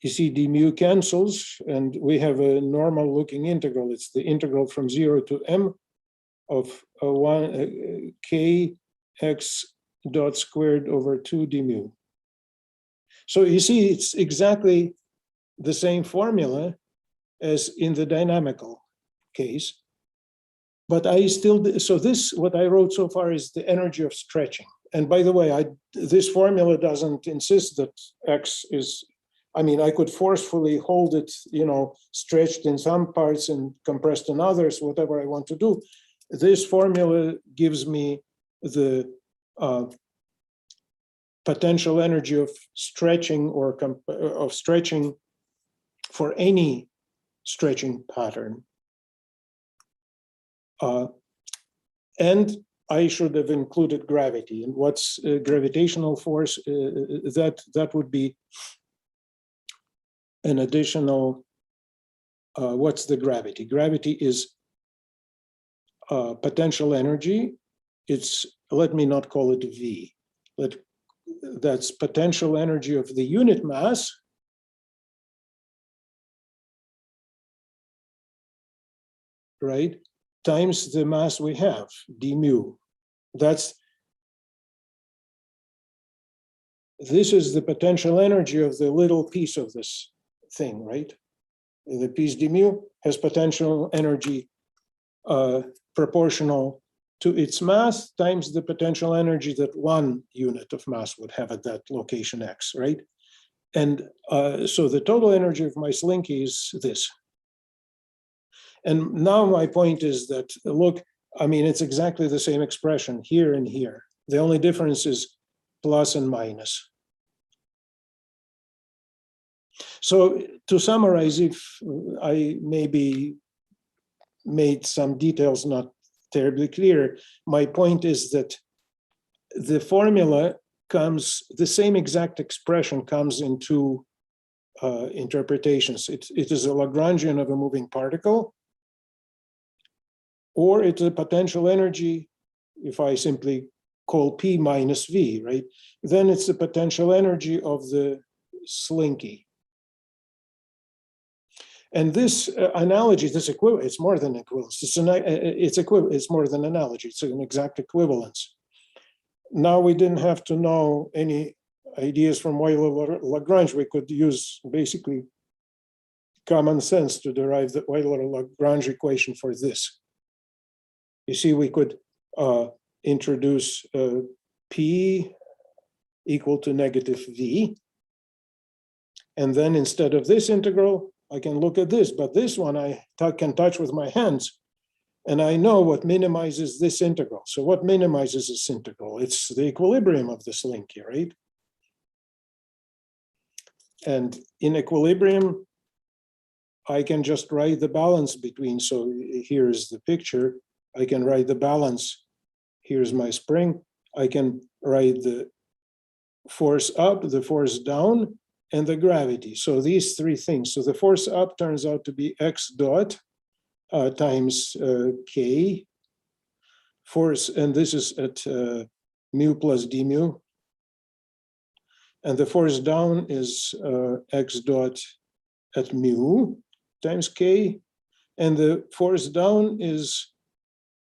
you see d mu cancels, and we have a normal looking integral. It's the integral from 0 to m of 1 k x dot squared over 2 d mu. So you see, it's exactly the same formula as in the dynamical case. But I still, so this, what I wrote so far is the energy of stretching. And by the way, this formula doesn't insist that x is, I mean, I could forcefully hold it, you know, stretched in some parts and compressed in others, whatever I want to do. This formula gives me the potential energy of stretching or of stretching for any stretching pattern. And I should have included gravity. And what's gravitational force? That would be an additional what's the gravity? Gravity is potential energy. It's, let me not call it V. That's potential energy of the unit mass right, times the mass we have, d mu. This is the potential energy of the little piece of this thing, right? The piece d mu has potential energy proportional to its mass times the potential energy that one unit of mass would have at that location x, right? And so the total energy of my Slinky is this. And now my point is that, look, I mean, it's exactly the same expression here and here. The only difference is plus and minus. So to summarize, if I maybe made some details not terribly clear, my point is that the formula comes, the same exact expression comes in two interpretations. It is a Lagrangian of a moving particle, or it's a potential energy, if I simply call P minus V, right? Then it's the potential energy of the Slinky. And this analogy, this equivalent, it's more than equivalence. It's more than analogy. It's an exact equivalence. Now we didn't have to know any ideas from Euler Lagrange. We could use basically common sense to derive the Euler Lagrange equation for this. You see, we could introduce P equal to negative V. And then instead of this integral, I can look at this, but this one I can touch with my hands. And I know what minimizes this integral. So what minimizes this integral? It's the equilibrium of the Slinky, right? And in equilibrium, I can just write the balance between. So here's the picture. I can write the balance. Here's my spring. I can write the force up, the force down, and the gravity. So these three things. So the force up turns out to be x dot times k force, and this is at mu plus d mu. And the force down is x dot at mu times k. And the force down is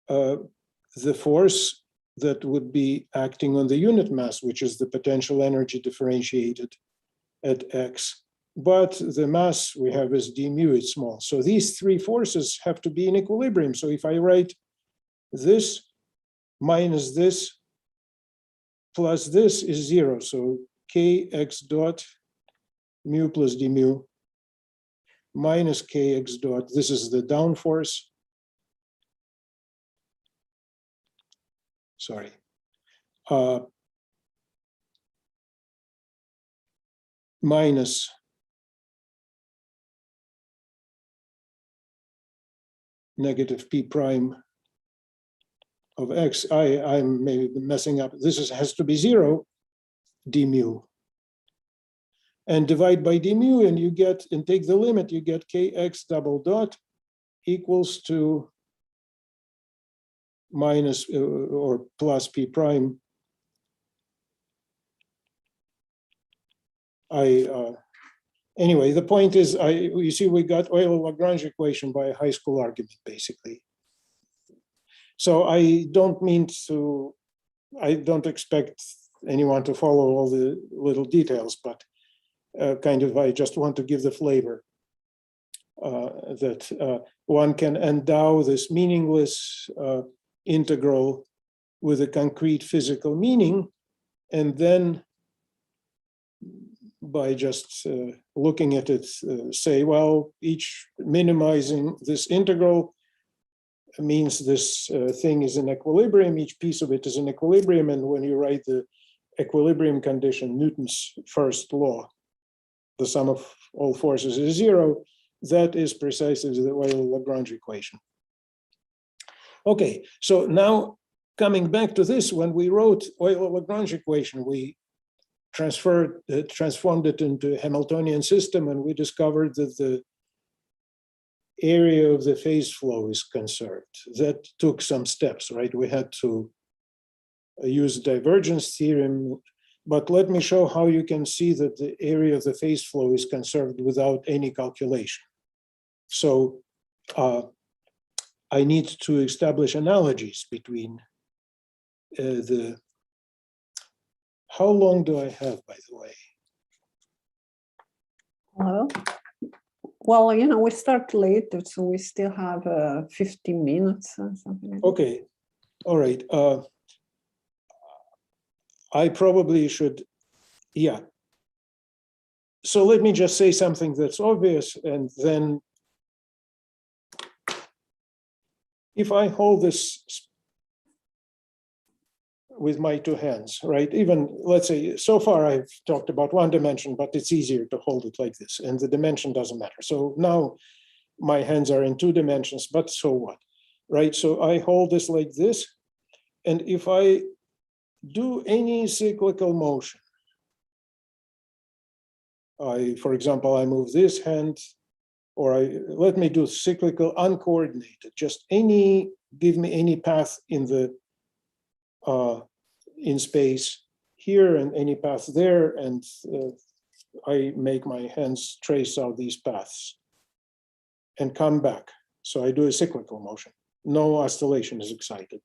the force that would be acting on the unit mass, which is the potential energy differentiated at x. But the mass we have is d mu, it's small. So these three forces have to be in equilibrium. So if I write this minus this plus this is zero. So kx dot mu plus d mu minus kx dot, this is the down force. Sorry. Minus negative p prime of x. I'm maybe messing up. This has to be zero, d mu. And divide by d mu, and you get, and take the limit, you get kx double dot equals to minus or plus p prime. Anyway, the point is, you see, we got Euler Lagrange equation by a high school argument, basically. So I don't expect anyone to follow all the little details, but I just want to give the flavor that one can endow this meaningless integral with a concrete physical meaning, and then by just looking at it, say, well, each minimizing this integral means this thing is in equilibrium, each piece of it is in equilibrium, and when you write the equilibrium condition, Newton's first law, the sum of all forces is zero, that is precisely the Euler Lagrange equation. Okay, so now coming back to this, when we wrote Euler Lagrange equation, we transformed it into a Hamiltonian system, and we discovered that the area of the phase flow is conserved. That took some steps, right? We had to use divergence theorem, but let me show how you can see that the area of the phase flow is conserved without any calculation. So I need to establish analogies between how long do I have, by the way? Well, you know, we start late, so we still have 15 minutes or something like that. Okay, all right. I probably should, yeah. So let me just say something that's obvious, and then if I hold this with my two hands, right? Even, let's say, so far I've talked about one dimension, but it's easier to hold it like this, and the dimension doesn't matter. So now my hands are in two dimensions, but so what, right? So I hold this like this, and if I do any cyclical motion, for example, I move this hand, or let me do cyclical uncoordinated, just give me any path in the in space here and any path there, and I make my hands trace out these paths and come back. So I do a cyclical motion. No oscillation is excited.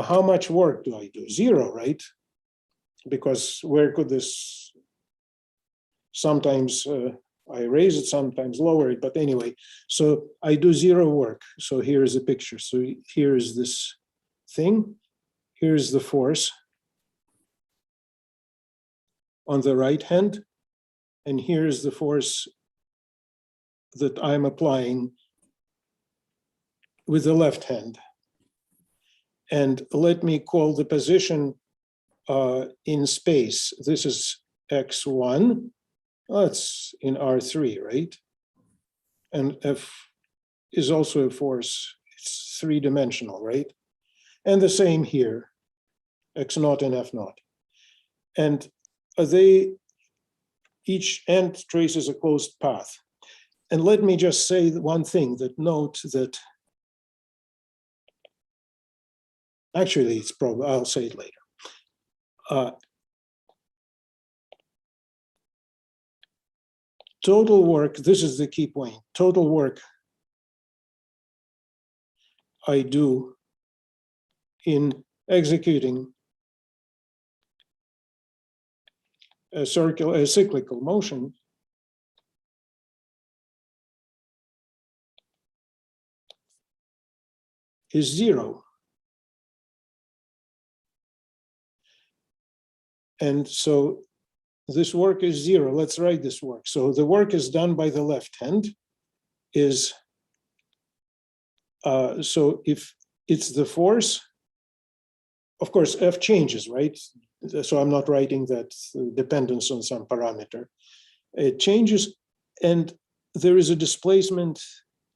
How much work do I do? Zero, right? Because where could this, sometimes I raise it, sometimes lower it, but anyway, so I do zero work. So here is a picture. So here is this thing. Here's the force on the right hand, and here's the force that I'm applying with the left hand. And let me call the position in space. This is x1. That's in R3, right? And F is also a force. It's three-dimensional, right? And the same here, x0 and f0. And they, each end traces a closed path. And let me just say one thing, that note that, actually it's probably, I'll say it later. Total work, this is the key point, total work I do in executing a cyclical motion is zero. And so this work is zero. Let's write this work. So the work is done by the left hand is, so if it's the force, of course, F changes, right? So I'm not writing that dependence on some parameter. It changes, and there is a displacement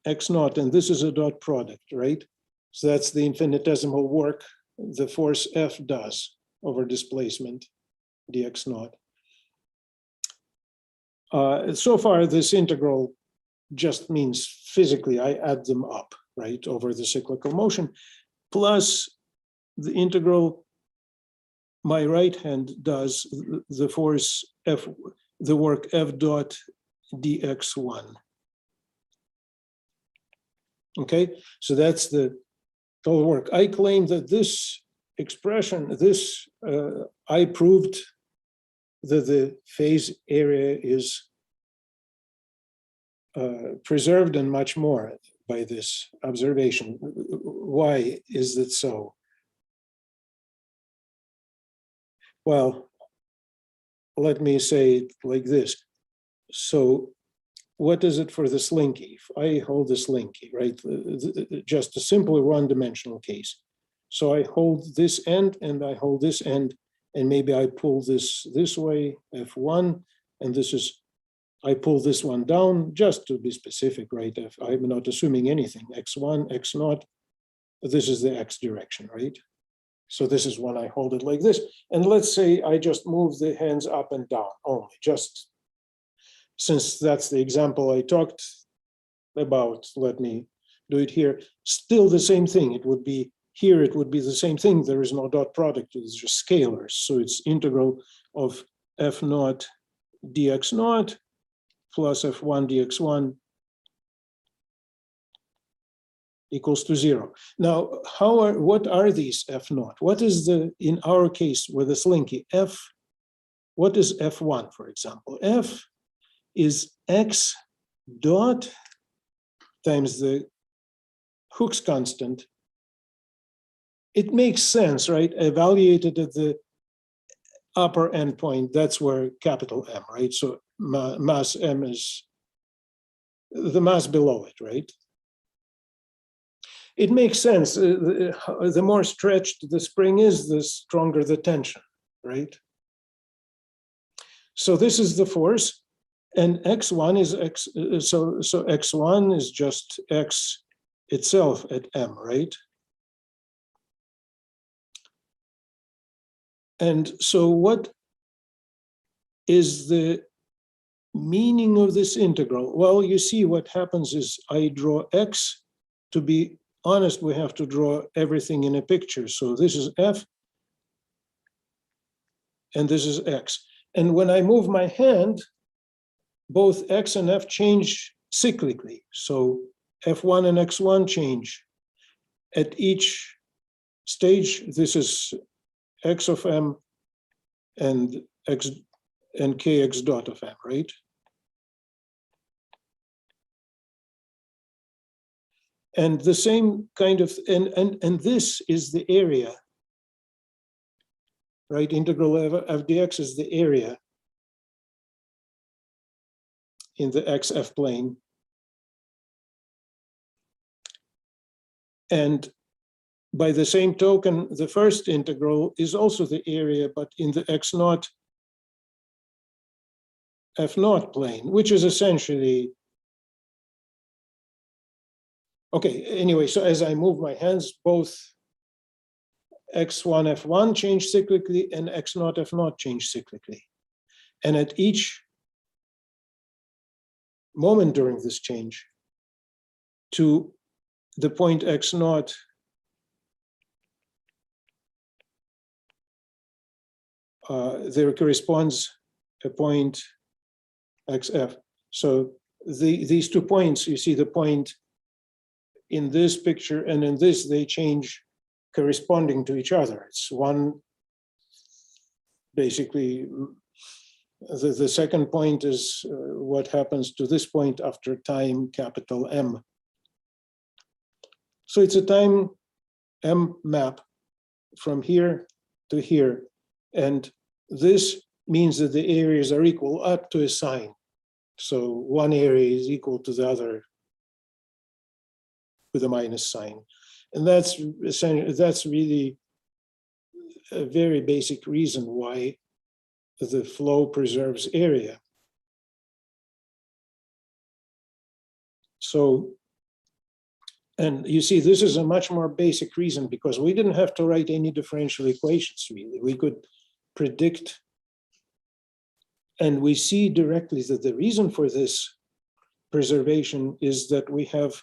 x0, and this is a dot product, right? So that's the infinitesimal work the force F does over displacement dx0. So far, this integral just means physically I add them up, right, over the cyclical motion, plus the integral my right hand does the force F, the work F dot dx1. Okay, so that's the total work. I claim that this expression, I proved that the phase area is preserved and much more by this observation. Why is it so? Well, let me say it like this. So what is it for the Slinky? If I hold the Slinky, right? Just a simple one-dimensional case. So I hold this end and I hold this end, and maybe I pull this way, F1, and this is, I pull this one down just to be specific, right? If I'm not assuming anything, X1, X0, this is the X direction, right? So this is when I hold it like this. And let's say I just move the hands up and down only, just since that's the example I talked about, let me do it here, still the same thing. It would be here, it would be the same thing. There is no dot product, it's just scalars. So it's integral of f naught dx naught plus f1 dx1 equals to 0. Now, what are these f naught? What is in our case with the Slinky, what is f1, for example? F is x dot times the Hooke's constant. It makes sense, right? Evaluated at the upper endpoint, that's where capital M, right? So mass M is the mass below it, right? It makes sense. The more stretched the spring is, the stronger the tension, right? So this is the force, and x1 is x. So x1 is just x itself at M, right? And so what is the meaning of this integral? Well, you see what happens is I draw x. To be honest, we have to draw everything in a picture. So this is f, and this is x. And when I move my hand, both x and f change cyclically. So f1 and x1 change. At each stage, this is x of m and x and kx dot of m, right? And the same kind of, and this is the area, right? Integral of dx is the area in the xf plane. And by the same token, the first integral is also the area, but in the x naught, f naught plane, which is essentially, okay, anyway, so as I move my hands, both x1, f1 change cyclically and x naught, f naught change cyclically. And at each moment during this change, to the point x naught, there corresponds a point xf. So these 2 points, you see the point in this picture and in this, they change corresponding to each other. It's one, basically, the second point is what happens to this point after time capital M. So it's a time M map from here to here. And this means that the areas are equal up to a sign. So one area is equal to the other with a minus sign. And that's essentially, that's really a very basic reason why the flow preserves area. So, and you see, this is a much more basic reason because we didn't have to write any differential equations really. We could predict, and we see directly that the reason for this preservation is that we have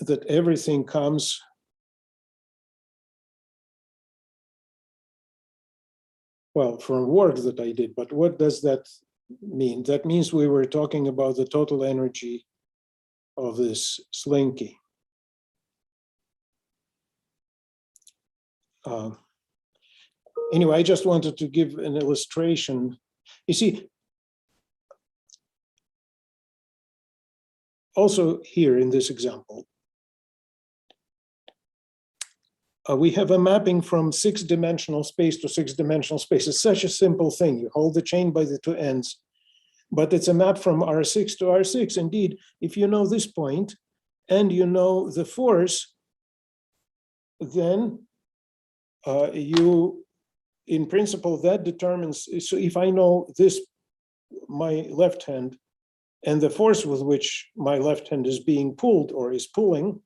that everything comes well from work that I did, but what does that mean? That means we were talking about the total energy of this Slinky. Anyway, I just wanted to give an illustration. You see, also here in this example, we have a mapping from 6-dimensional space to 6-dimensional space. It's such a simple thing. You hold the chain by the 2 ends, but it's a map from R6 to R6. Indeed, if you know this point and you know the force, then in principle, that determines, so if I know this, my left hand, and the force with which my left hand is being pulled or is pulling,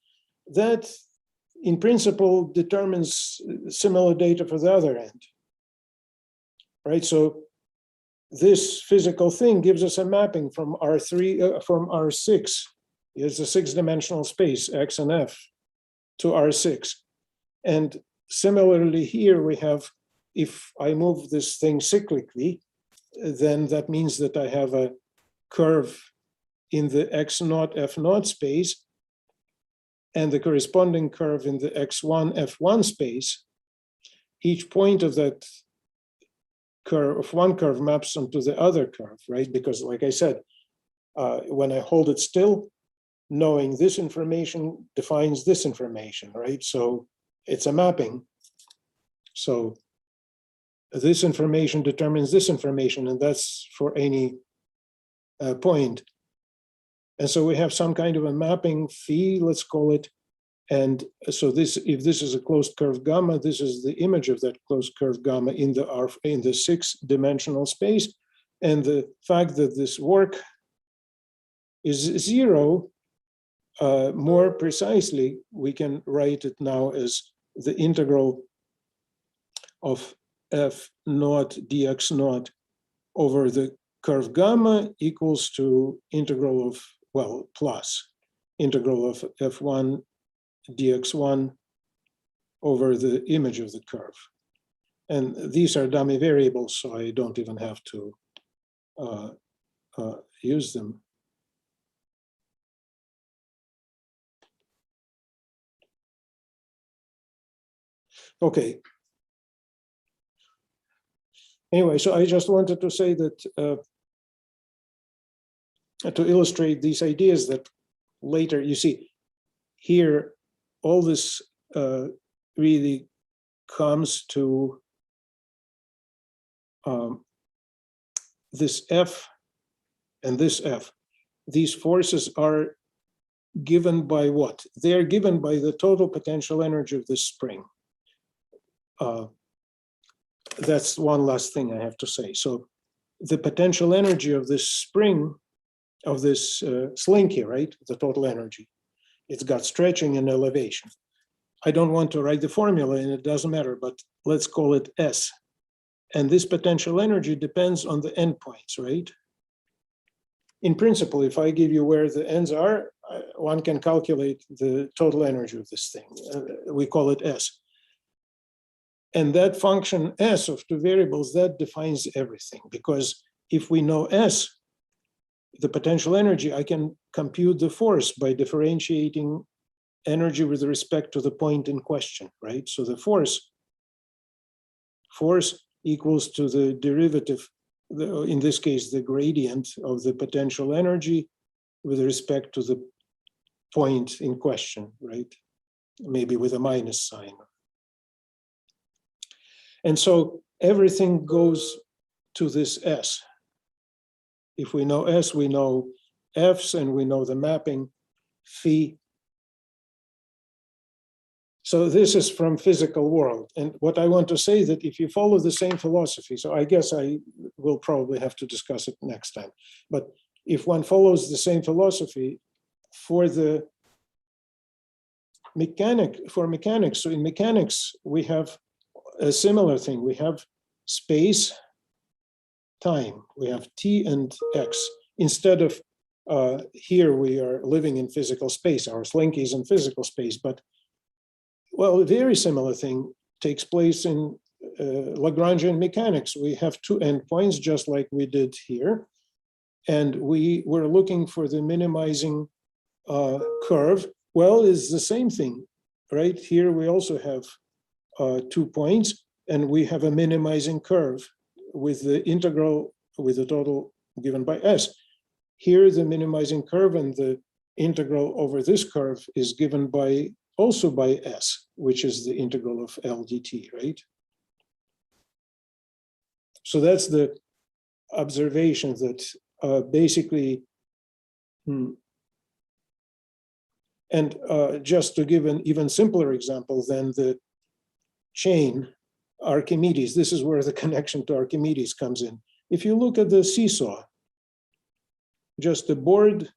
that in principle determines similar data for the other end. right? So this physical thing gives us a mapping from R3, from R6, it's a 6-dimensional space, X and F, to R6. And similarly here we have, if I move this thing cyclically, then that means that I have a curve in the X0, F0 space, and the corresponding curve in the X1, F1 space. Each point of that curve, of one curve, maps onto the other curve, right? Because like I said, when I hold it still, knowing this information defines this information, right? So it's a mapping. So this information determines this information, and that's for any point. And so we have some kind of a mapping phi, let's call it. And so this, if this is a closed curve gamma, this is the image of that closed curve gamma in the 6-dimensional space. And the fact that this work is 0, more precisely, we can write it now as the integral of f naught dx naught over the curve gamma equals to integral of, well, plus integral of f1 dx1 over the image of the curve. And these are dummy variables, so I don't even have to use them. Okay. Anyway, so I just wanted to say that to illustrate these ideas that later, you see, here, all this really comes to this F and this F. These forces are given by what? They are given by the total potential energy of this spring. That's one last thing I have to say. So the potential energy of this spring, of this Slinky, right? The total energy. It's got stretching and elevation. I don't want to write the formula and it doesn't matter, but let's call it S. And this potential energy depends on the endpoints, right? In principle, if I give you where the ends are, one can calculate the total energy of this thing. We call it S. And that function S of two variables, that defines everything. Because if we know S, the potential energy, I can compute the force by differentiating energy with respect to the point in question, right? So the force equals to the derivative, in this case, the gradient of the potential energy with respect to the point in question, right? Maybe with a minus sign. And so everything goes to this S. If we know S, we know F's, and we know the mapping phi. So this is from physical world. And what I want to say that if you follow the same philosophy, so I guess I will probably have to discuss it next time. But if one follows the same philosophy for the mechanics, so in mechanics, we have a similar thing. We have space, time. We have t and x. Instead of here, we are living in physical space. Our Slinky is in physical space, but well, a very similar thing takes place in Lagrangian mechanics. We have two endpoints, just like we did here, and we were looking for the minimizing curve. Well, it's the same thing, right? Here we also have 2 points, and we have a minimizing curve with the integral, with the total given by S. Here, the minimizing curve and the integral over this curve is given by also by S, which is the integral of L dt, right? So that's the observation that basically, and just to give an even simpler example than the chain, Archimedes, this is where the connection to Archimedes comes in. If you look at the seesaw, just a board,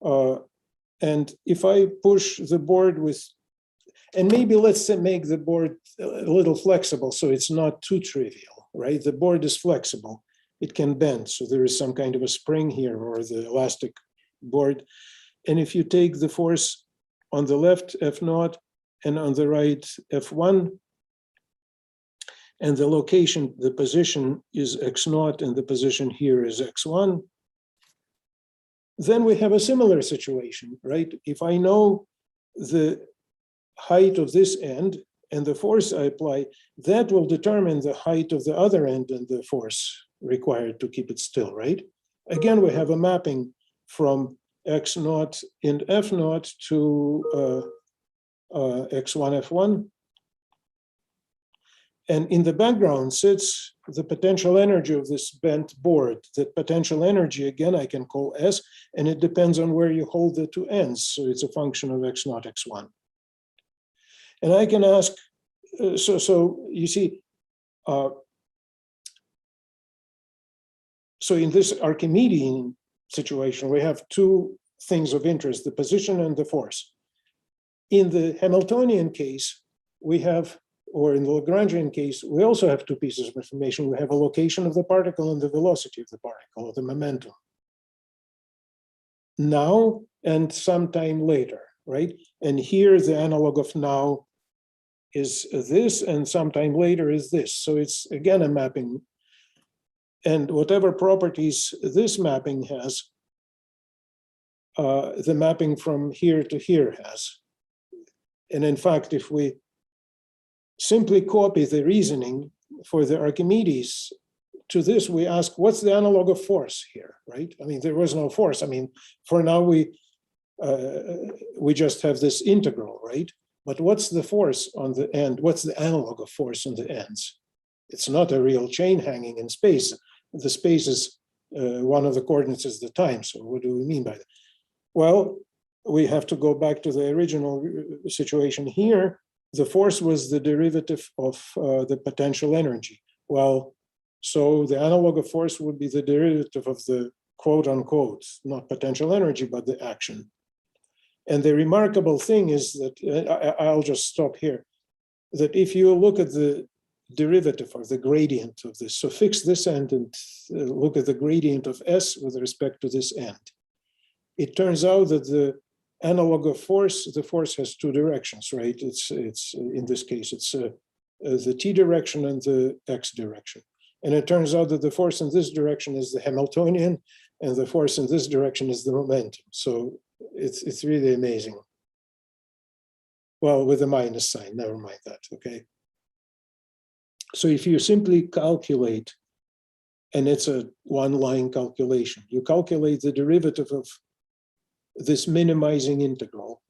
and if I push the board with, and maybe let's make the board a little flexible so it's not too trivial. right? The board is flexible. It can bend. So there is some kind of a spring here or the elastic board. And if you take the force on the left, F0, and on the right, F1, and the location, the position is X0, and the position here is X1, then we have a similar situation, right? If I know the height of this end and the force I apply, that will determine the height of the other end and the force required to keep it still, right? Again, we have a mapping from X0 and F0 to X1, F1. And in the background sits the potential energy of this bent board. That potential energy, again, I can call S, and it depends on where you hold the two ends. So it's a function of X0, X1. And I can ask, so you see, so in this Archimedean situation, we have two things of interest, the position and the force. In the Hamiltonian case, we have, or in the Lagrangian case, we also have two pieces of information. We have a location of the particle and the velocity of the particle, or the momentum. Now and sometime later, right? And here the analog of now is this, and sometime later is this. So it's again a mapping. And whatever properties this mapping has, the mapping from here to here has. And in fact, if we simply copy the reasoning for the Archimedes to this, we ask, what's the analog of force here, right? I mean, there was no force. I mean, for now, we just have this integral, right? But what's the force on the end? What's the analog of force on the ends? It's not a real chain hanging in space. The space is one of the coordinates is the time. So what do we mean by that? Well, we have to go back to the original situation here. The force was the derivative of the potential energy. Well, so the analog of force would be the derivative of the quote unquote, not potential energy, but the action. And the remarkable thing is that, I'll just stop here, that if you look at the derivative or the gradient of this, so fix this end and look at the gradient of S with respect to this end. It turns out that the analog of force, the force has two directions, right? It's in this case, it's the t direction and the x direction. And it turns out that the force in this direction is the Hamiltonian, and the force in this direction is the momentum. So it's really amazing. Well, with a minus sign, never mind that, okay? So if you simply calculate, and it's a one-line calculation, you calculate the derivative of this minimizing integral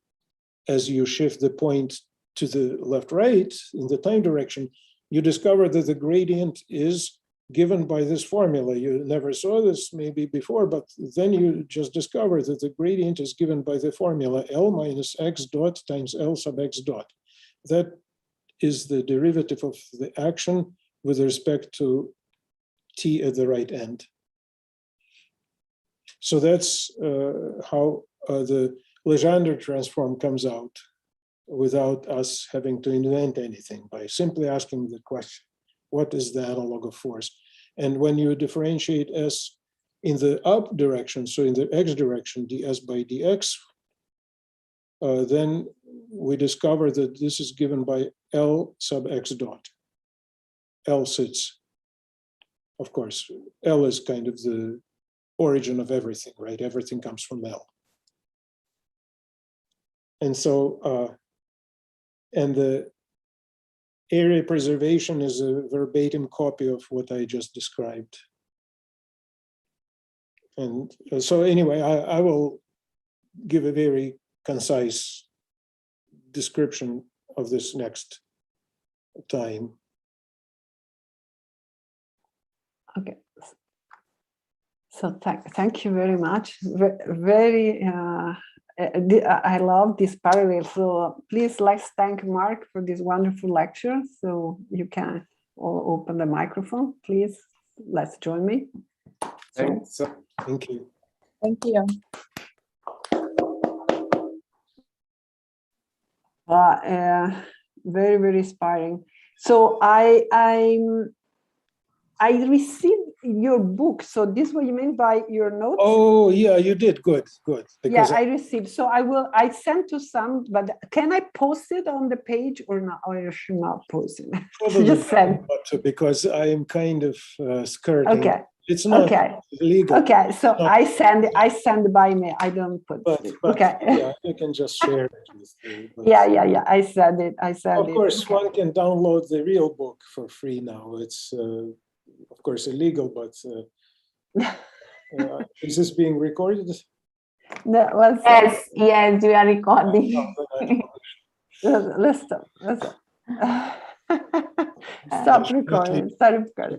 as you shift the point to the left-right in the time direction, you discover that the gradient is given by this formula. You never saw this maybe before, but then you just discover that the gradient is given by the formula L minus x dot times L sub x dot. That is the derivative of the action with respect to t at the right end. So that's how the Legendre transform comes out without us having to invent anything, by simply asking the question, what is the analog of force? And when you differentiate S in the up direction, so in the x direction, ds by dx, then we discover that this is given by L sub x dot. L sits, of course, L is kind of the origin of everything, right? Everything comes from L. And so, and the area preservation is a verbatim copy of what I just described. And so anyway, I will give a very concise description of this next time. Okay. So thank you very much. Very, I love this parallel. So please let's thank Mark for this wonderful lecture. So you can all open the microphone, please. Let's join me. Thanks. Thank you. Thank you. Very, very inspiring. So I'm I received your book. So this is what you mean by your notes? Oh, yeah, you did. Good, good. Yeah, I received. So I sent to some, but can I post it on the page or not? Or I should not post it? Just send. Because I am kind of skirting. Okay. It's not legal. Okay, so I send by mail. I don't put it. Okay. Yeah, you can just share it with me. Yeah. I said it. Of course, one can download the real book for free now. It's of course illegal, but is this being recorded? No, well, yes, you are recording. Let's stop. Stop recording. Stop recording.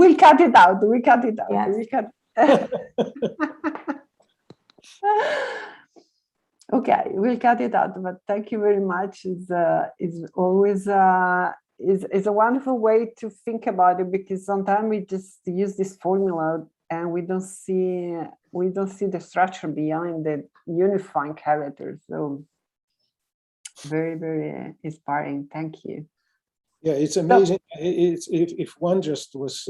We'll cut it out. We cut it out. Yes. We cut. Okay, we'll cut it out. But thank you very much. It's always is a wonderful way to think about it, because sometimes we just use this formula and we don't see the structure behind the unifying characters. So very, very inspiring. Thank you. Yeah, it's amazing. It's if one just was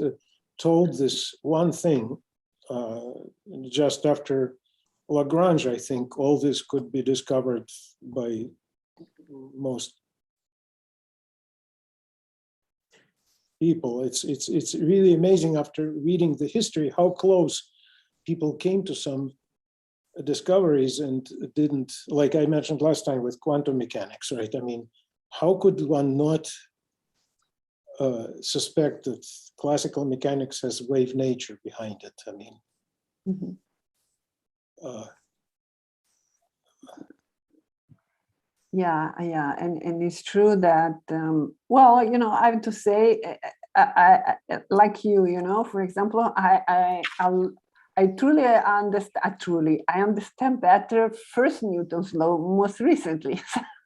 told this one thing just after Lagrange, I think all this could be discovered by most people. It's really amazing after reading the history how close people came to some discoveries and didn't, like I mentioned last time with quantum mechanics, right? I mean, how could one not suspect that classical mechanics has wave nature behind it? I mean, yeah, and it's true that well, you know, I have to say, I like you, for example, I truly understand. I understand better first Newton's law most recently.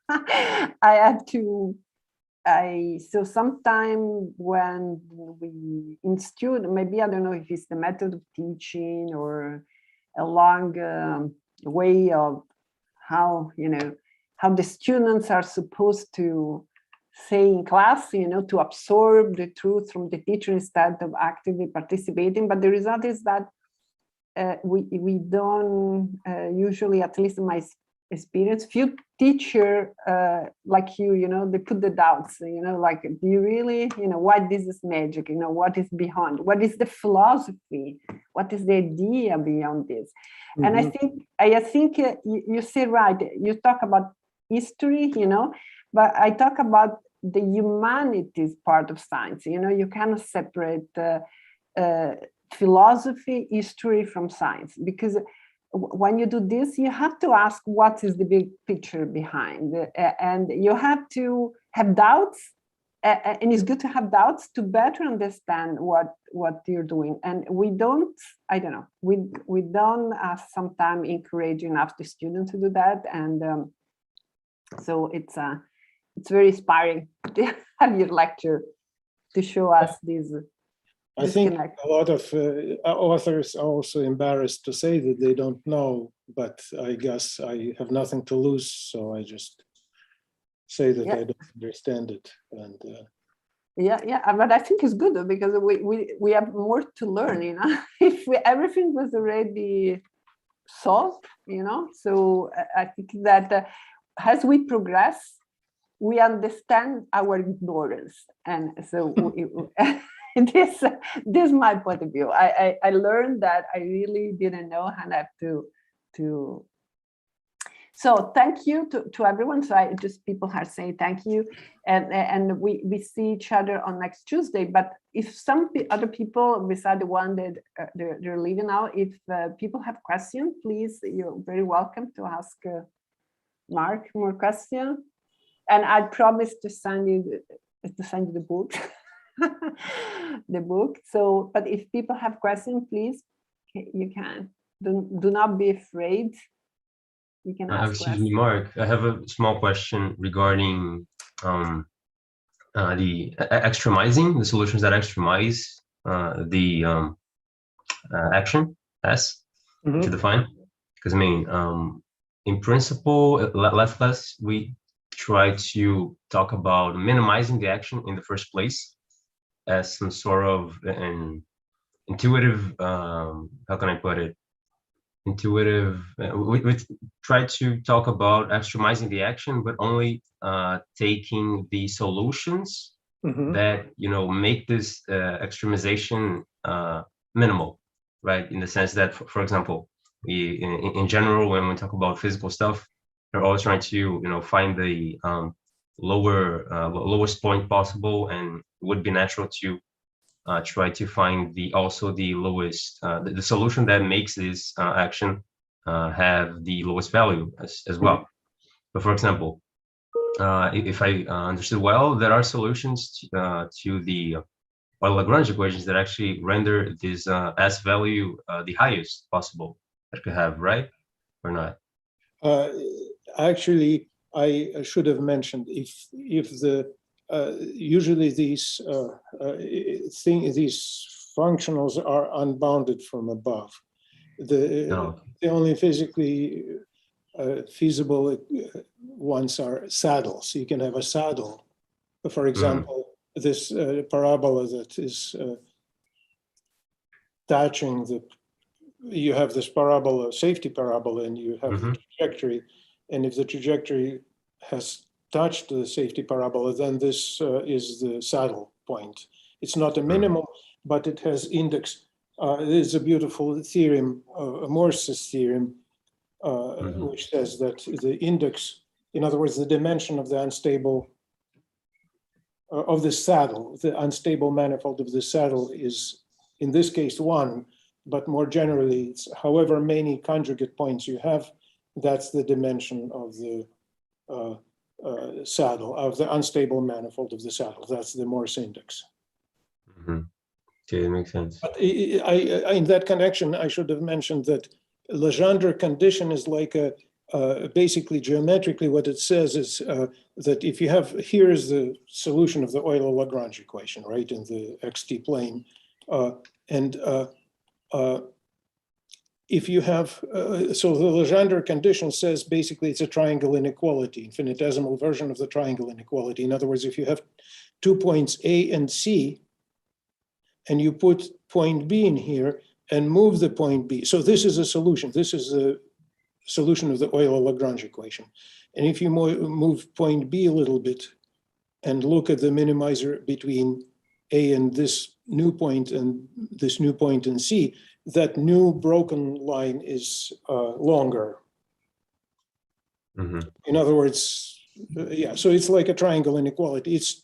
I had to. So sometime when we in student, maybe I don't know if it's the method of teaching or a long way of how how the students are supposed to say in class, to absorb the truth from the teacher instead of actively participating. But the result is that we don't usually, at least in my experience, few teacher like you, they put the doubts, like, do you really, why this is magic, what is behind, what is the philosophy, what is the idea beyond this? And I think you say right, you talk about history, but I talk about the humanities part of science. You cannot separate philosophy, history from science, because when you do this, you have to ask what is the big picture behind, and you have to have doubts, and it's good to have doubts to better understand what you're doing. And we don't, I don't know, we don't sometimes encourage enough the student to do that, and so it's very inspiring to have your lecture to show us this. I think a lot of authors are also embarrassed to say that they don't know, but I guess I have nothing to lose, so I just say that I don't understand it. And but I think it's good because we have more to learn. If everything was already solved, so I think that as we progress, we understand our ignorance, and so this is my point of view. I learned that I really didn't know, and I have to. So thank you to everyone. So people are saying thank you, and we see each other on next Tuesday. But if some other people beside the one that they're leaving now, if people have questions, please, you're very welcome to ask Mark more questions. And I promise to send you the book. The book. So, but if people have questions, please, you can. Do not be afraid. You can ask excuse me, Mark. I have a small question regarding the extremizing, the solutions that extremize the action S to define. Because I mean, in principle, left class, we try to talk about minimizing the action in the first place. as some sort of an intuitive, how can I put it? Intuitive, we try to talk about extremizing the action, but only taking the solutions that, make this extremization minimal, right? In the sense that, for example, in general, when we talk about physical stuff, we're always trying to, find the lowest point possible, and it would be natural to try to find the lowest, the solution that makes this action have the lowest value as well. But for example, if I understood well, there are solutions to the Lagrange equations that actually render this S value the highest possible that could have, right? Or not? Actually, I should have mentioned if the usually these these functionals are unbounded from above. The only physically feasible ones are saddles. You can have a saddle. For example, this parabola that is touching the, you have this parabola, safety parabola, and you have the trajectory. And if the trajectory has touched the safety parabola, then this is the saddle point. It's not a minimum, but it has index. There's a beautiful theorem, Morse's theorem, which says that the index, in other words, the dimension of the unstable, of the saddle, the unstable manifold of the saddle is, in this case, 1, but more generally, it's however many conjugate points you have, that's the dimension of the saddle, of the unstable manifold of the saddle. That's the Morse index. Okay, it makes sense. But in that connection, I should have mentioned that Legendre condition is like a, basically geometrically what it says is that if you have, here is the solution of the Euler-Lagrange equation, right, in the xt plane. If you have, so the Legendre condition says basically it's a triangle inequality, infinitesimal version of the triangle inequality. In other words, if you have 2 points A and C, and you put point B in here and move the point B. So this is a solution. This is the solution of the Euler-Lagrange equation. And if you move point B a little bit and look at the minimizer between A and this new point and this new point in C, that new broken line is longer. In other words, yeah, so it's like a triangle inequality. It's,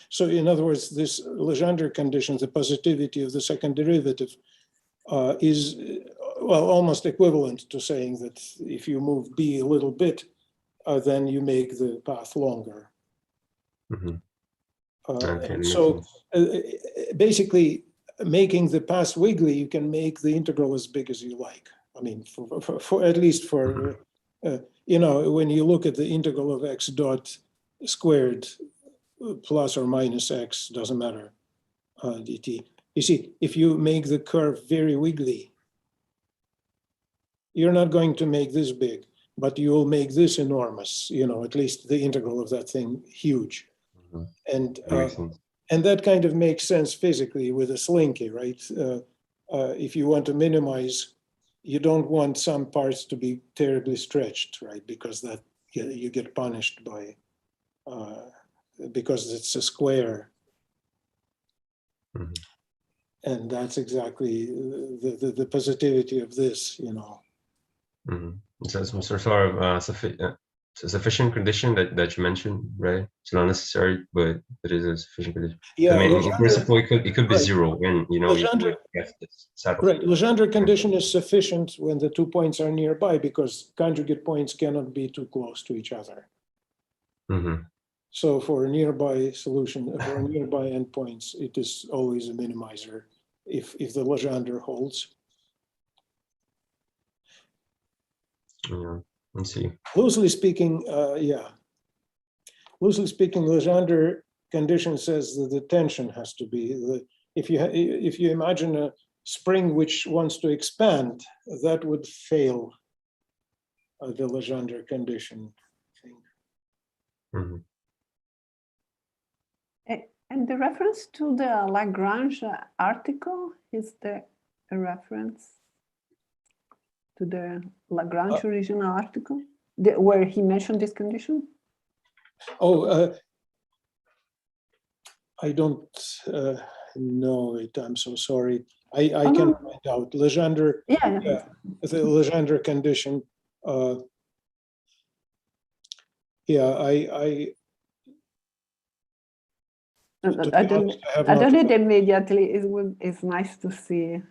so in other words, this Legendre condition, the positivity of the second derivative is, well, almost equivalent to saying that if you move B a little bit, then you make the path longer. So basically, making the path wiggly, you can make the integral as big as you like. I mean, for at least for, you know, when you look at the integral of x dot squared plus or minus x, doesn't matter, dt. You see, if you make the curve very wiggly, you're not going to make this big, but you will make this enormous, you know, at least the integral of that thing huge. And that kind of makes sense physically with a Slinky, right? If you want to minimize, you don't want some parts to be terribly stretched, right? Because that you get punished by, because it's a square. And that's exactly the positivity of this, you know. So it's some sort of sufficient condition that you mentioned, right? It's not necessary, but it is a sufficient condition. Yeah, I mean, in principle, it could be right. 0, and you know, Legendre, you have this saddle. right, Legendre condition is sufficient when the 2 points are nearby because conjugate points cannot be too close to each other. So for a nearby solution, for nearby endpoints, it is always a minimizer if the Legendre holds. Yeah, let's see. Loosely speaking, yeah. Loosely speaking, Legendre condition says that the tension has to be if you imagine a spring which wants to expand, that would fail the Legendre condition. And the reference to the Lagrange article is the reference to the Lagrange original article where he mentioned this condition? Oh, I don't know it. I'm so sorry. I can find out. Legendre, Yeah. the Legendre condition. Yeah, I don't need immediately. It's nice to see.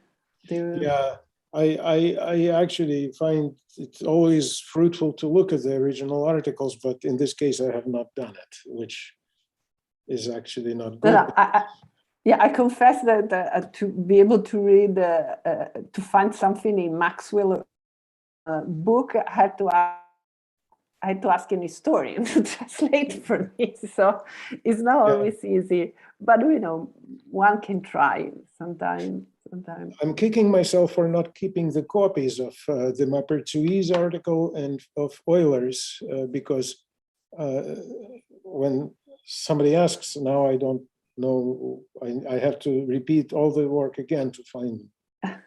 Yeah, I actually find it always fruitful to look at the original articles, but in this case, I have not done it, which is actually not good. I confess that to be able to read, to find something in Maxwell book, I had to ask an historian to translate for me. So it's not always easy, but one can try sometimes. I'm kicking myself for not keeping the copies of the Maupertuis article and of Euler's because when somebody asks now, I don't know. I have to repeat all the work again to find them.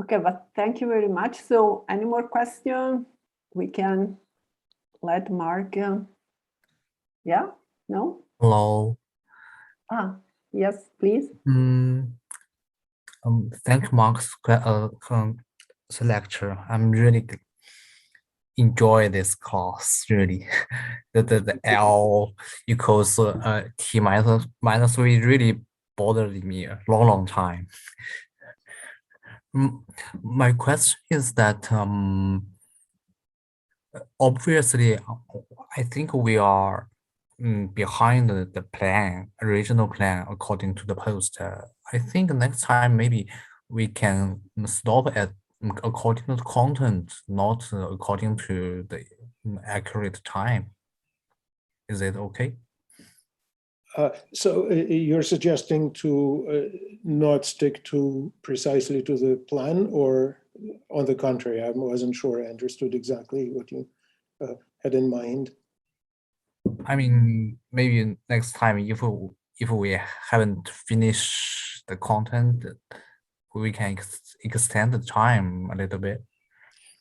Okay, but thank you very much. So any more questions? We can let Mark. Yeah? No? Hello. Yes, please. Thank Mark's lecture. I'm really enjoy this class. Really, the L equals T minus 3 really bothered me a long time. My question is that obviously, I think we are behind the plan, original plan, according to the poster. I think next time maybe we can stop at according to the content, not according to the accurate time. Is it okay? So you're suggesting to not stick to precisely to the plan, or on the contrary? I wasn't sure I understood exactly what you had in mind. I mean, maybe next time if we haven't finished the content, we can extend the time a little bit.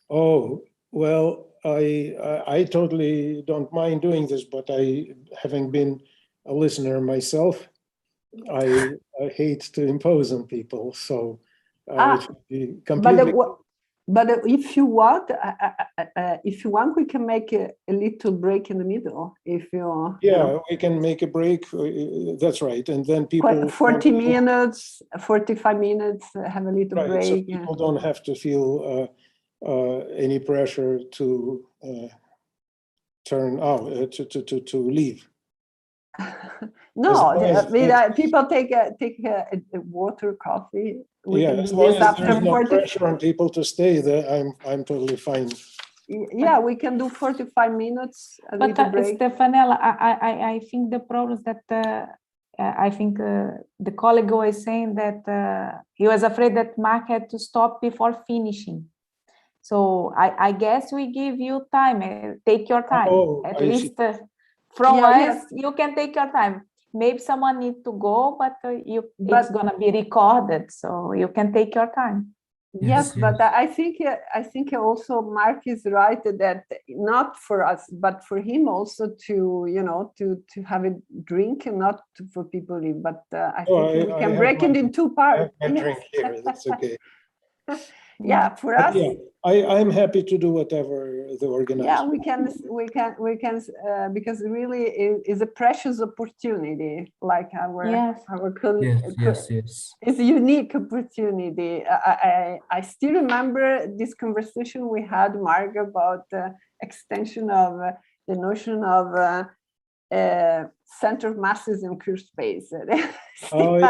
Oh, well, I totally don't mind doing this, but having been a listener myself, I hate to impose on people. So it should be completely. But if you want, we can make a little break in the middle. If you we can make a break. That's right, and then people 40 minutes, 45 minutes, have a little break. So people don't have to feel any pressure to turn out to leave. No, people take a water, coffee. We can as do long this as after there's no 40. pressure on people to stay there, I'm totally fine. Yeah, we can do 45 minutes. But Stefanella, I think the problem is that I think the colleague was saying that he was afraid that Mark had to stop before finishing. So I guess we give you time. Take your time. At least from us, you can take your time. Maybe someone needs to go, but it's gonna be recorded, so you can take your time. Yes, but I think also Mark is right that not for us, but for him also to have a drink, and not for people leave. But I think we can break it in two parts. I have my drink here. That's okay. Yeah, for us. Yeah, I'm happy to do whatever the organizer. Yeah, we can because really it is a precious opportunity, like our colleague. Yes. It's a unique opportunity. I still remember this conversation we had, Mark, about the extension of the notion of center of masses in pure space. I would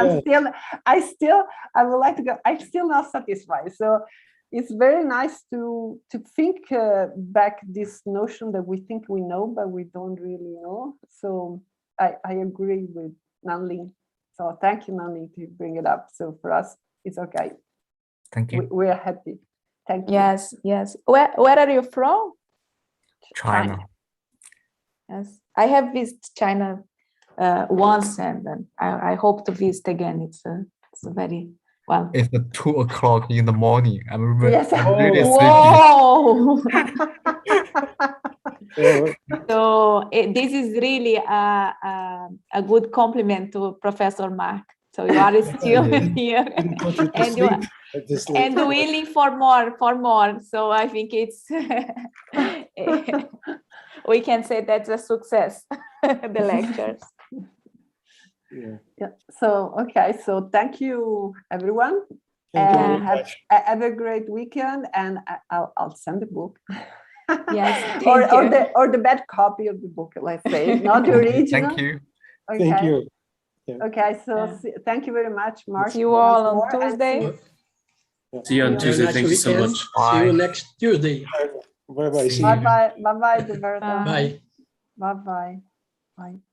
like to go. I'm still not satisfied. So it's very nice to think back this notion that we think we know, but we don't really know. So I agree with Nanling. So thank you, Nanling, to bring it up. So for us, it's okay. Thank you. We are happy. Thank you. Yes. Where are you from? China. Yes, I have visited China once, and I hope to visit again. It's a very well. It's 2 o'clock in the morning. I'm really, Yes. really sleepy. Whoa! So, So this is really a good compliment to Professor Mark. So you are still here didn't put you to and you sleep at this late and willing for more. So I think it's we can say that's a success. The lectures. Yeah. Yeah. So, okay. So thank you, everyone. Thank you very And much. have a great weekend. And I'll send the book. Yes, or the bad copy of the book, let's say, not the original. Thank you. Okay. Thank you. Okay. So thank you very much, Mark. See you all on once more, and Tuesday. See you on Have a Tuesday. Nice Thank you so weekend. much. See you Bye. next Tuesday. Bye bye. See Bye you. bye. Bye bye, Roberta. Bye. Bye. Bye bye. Bye.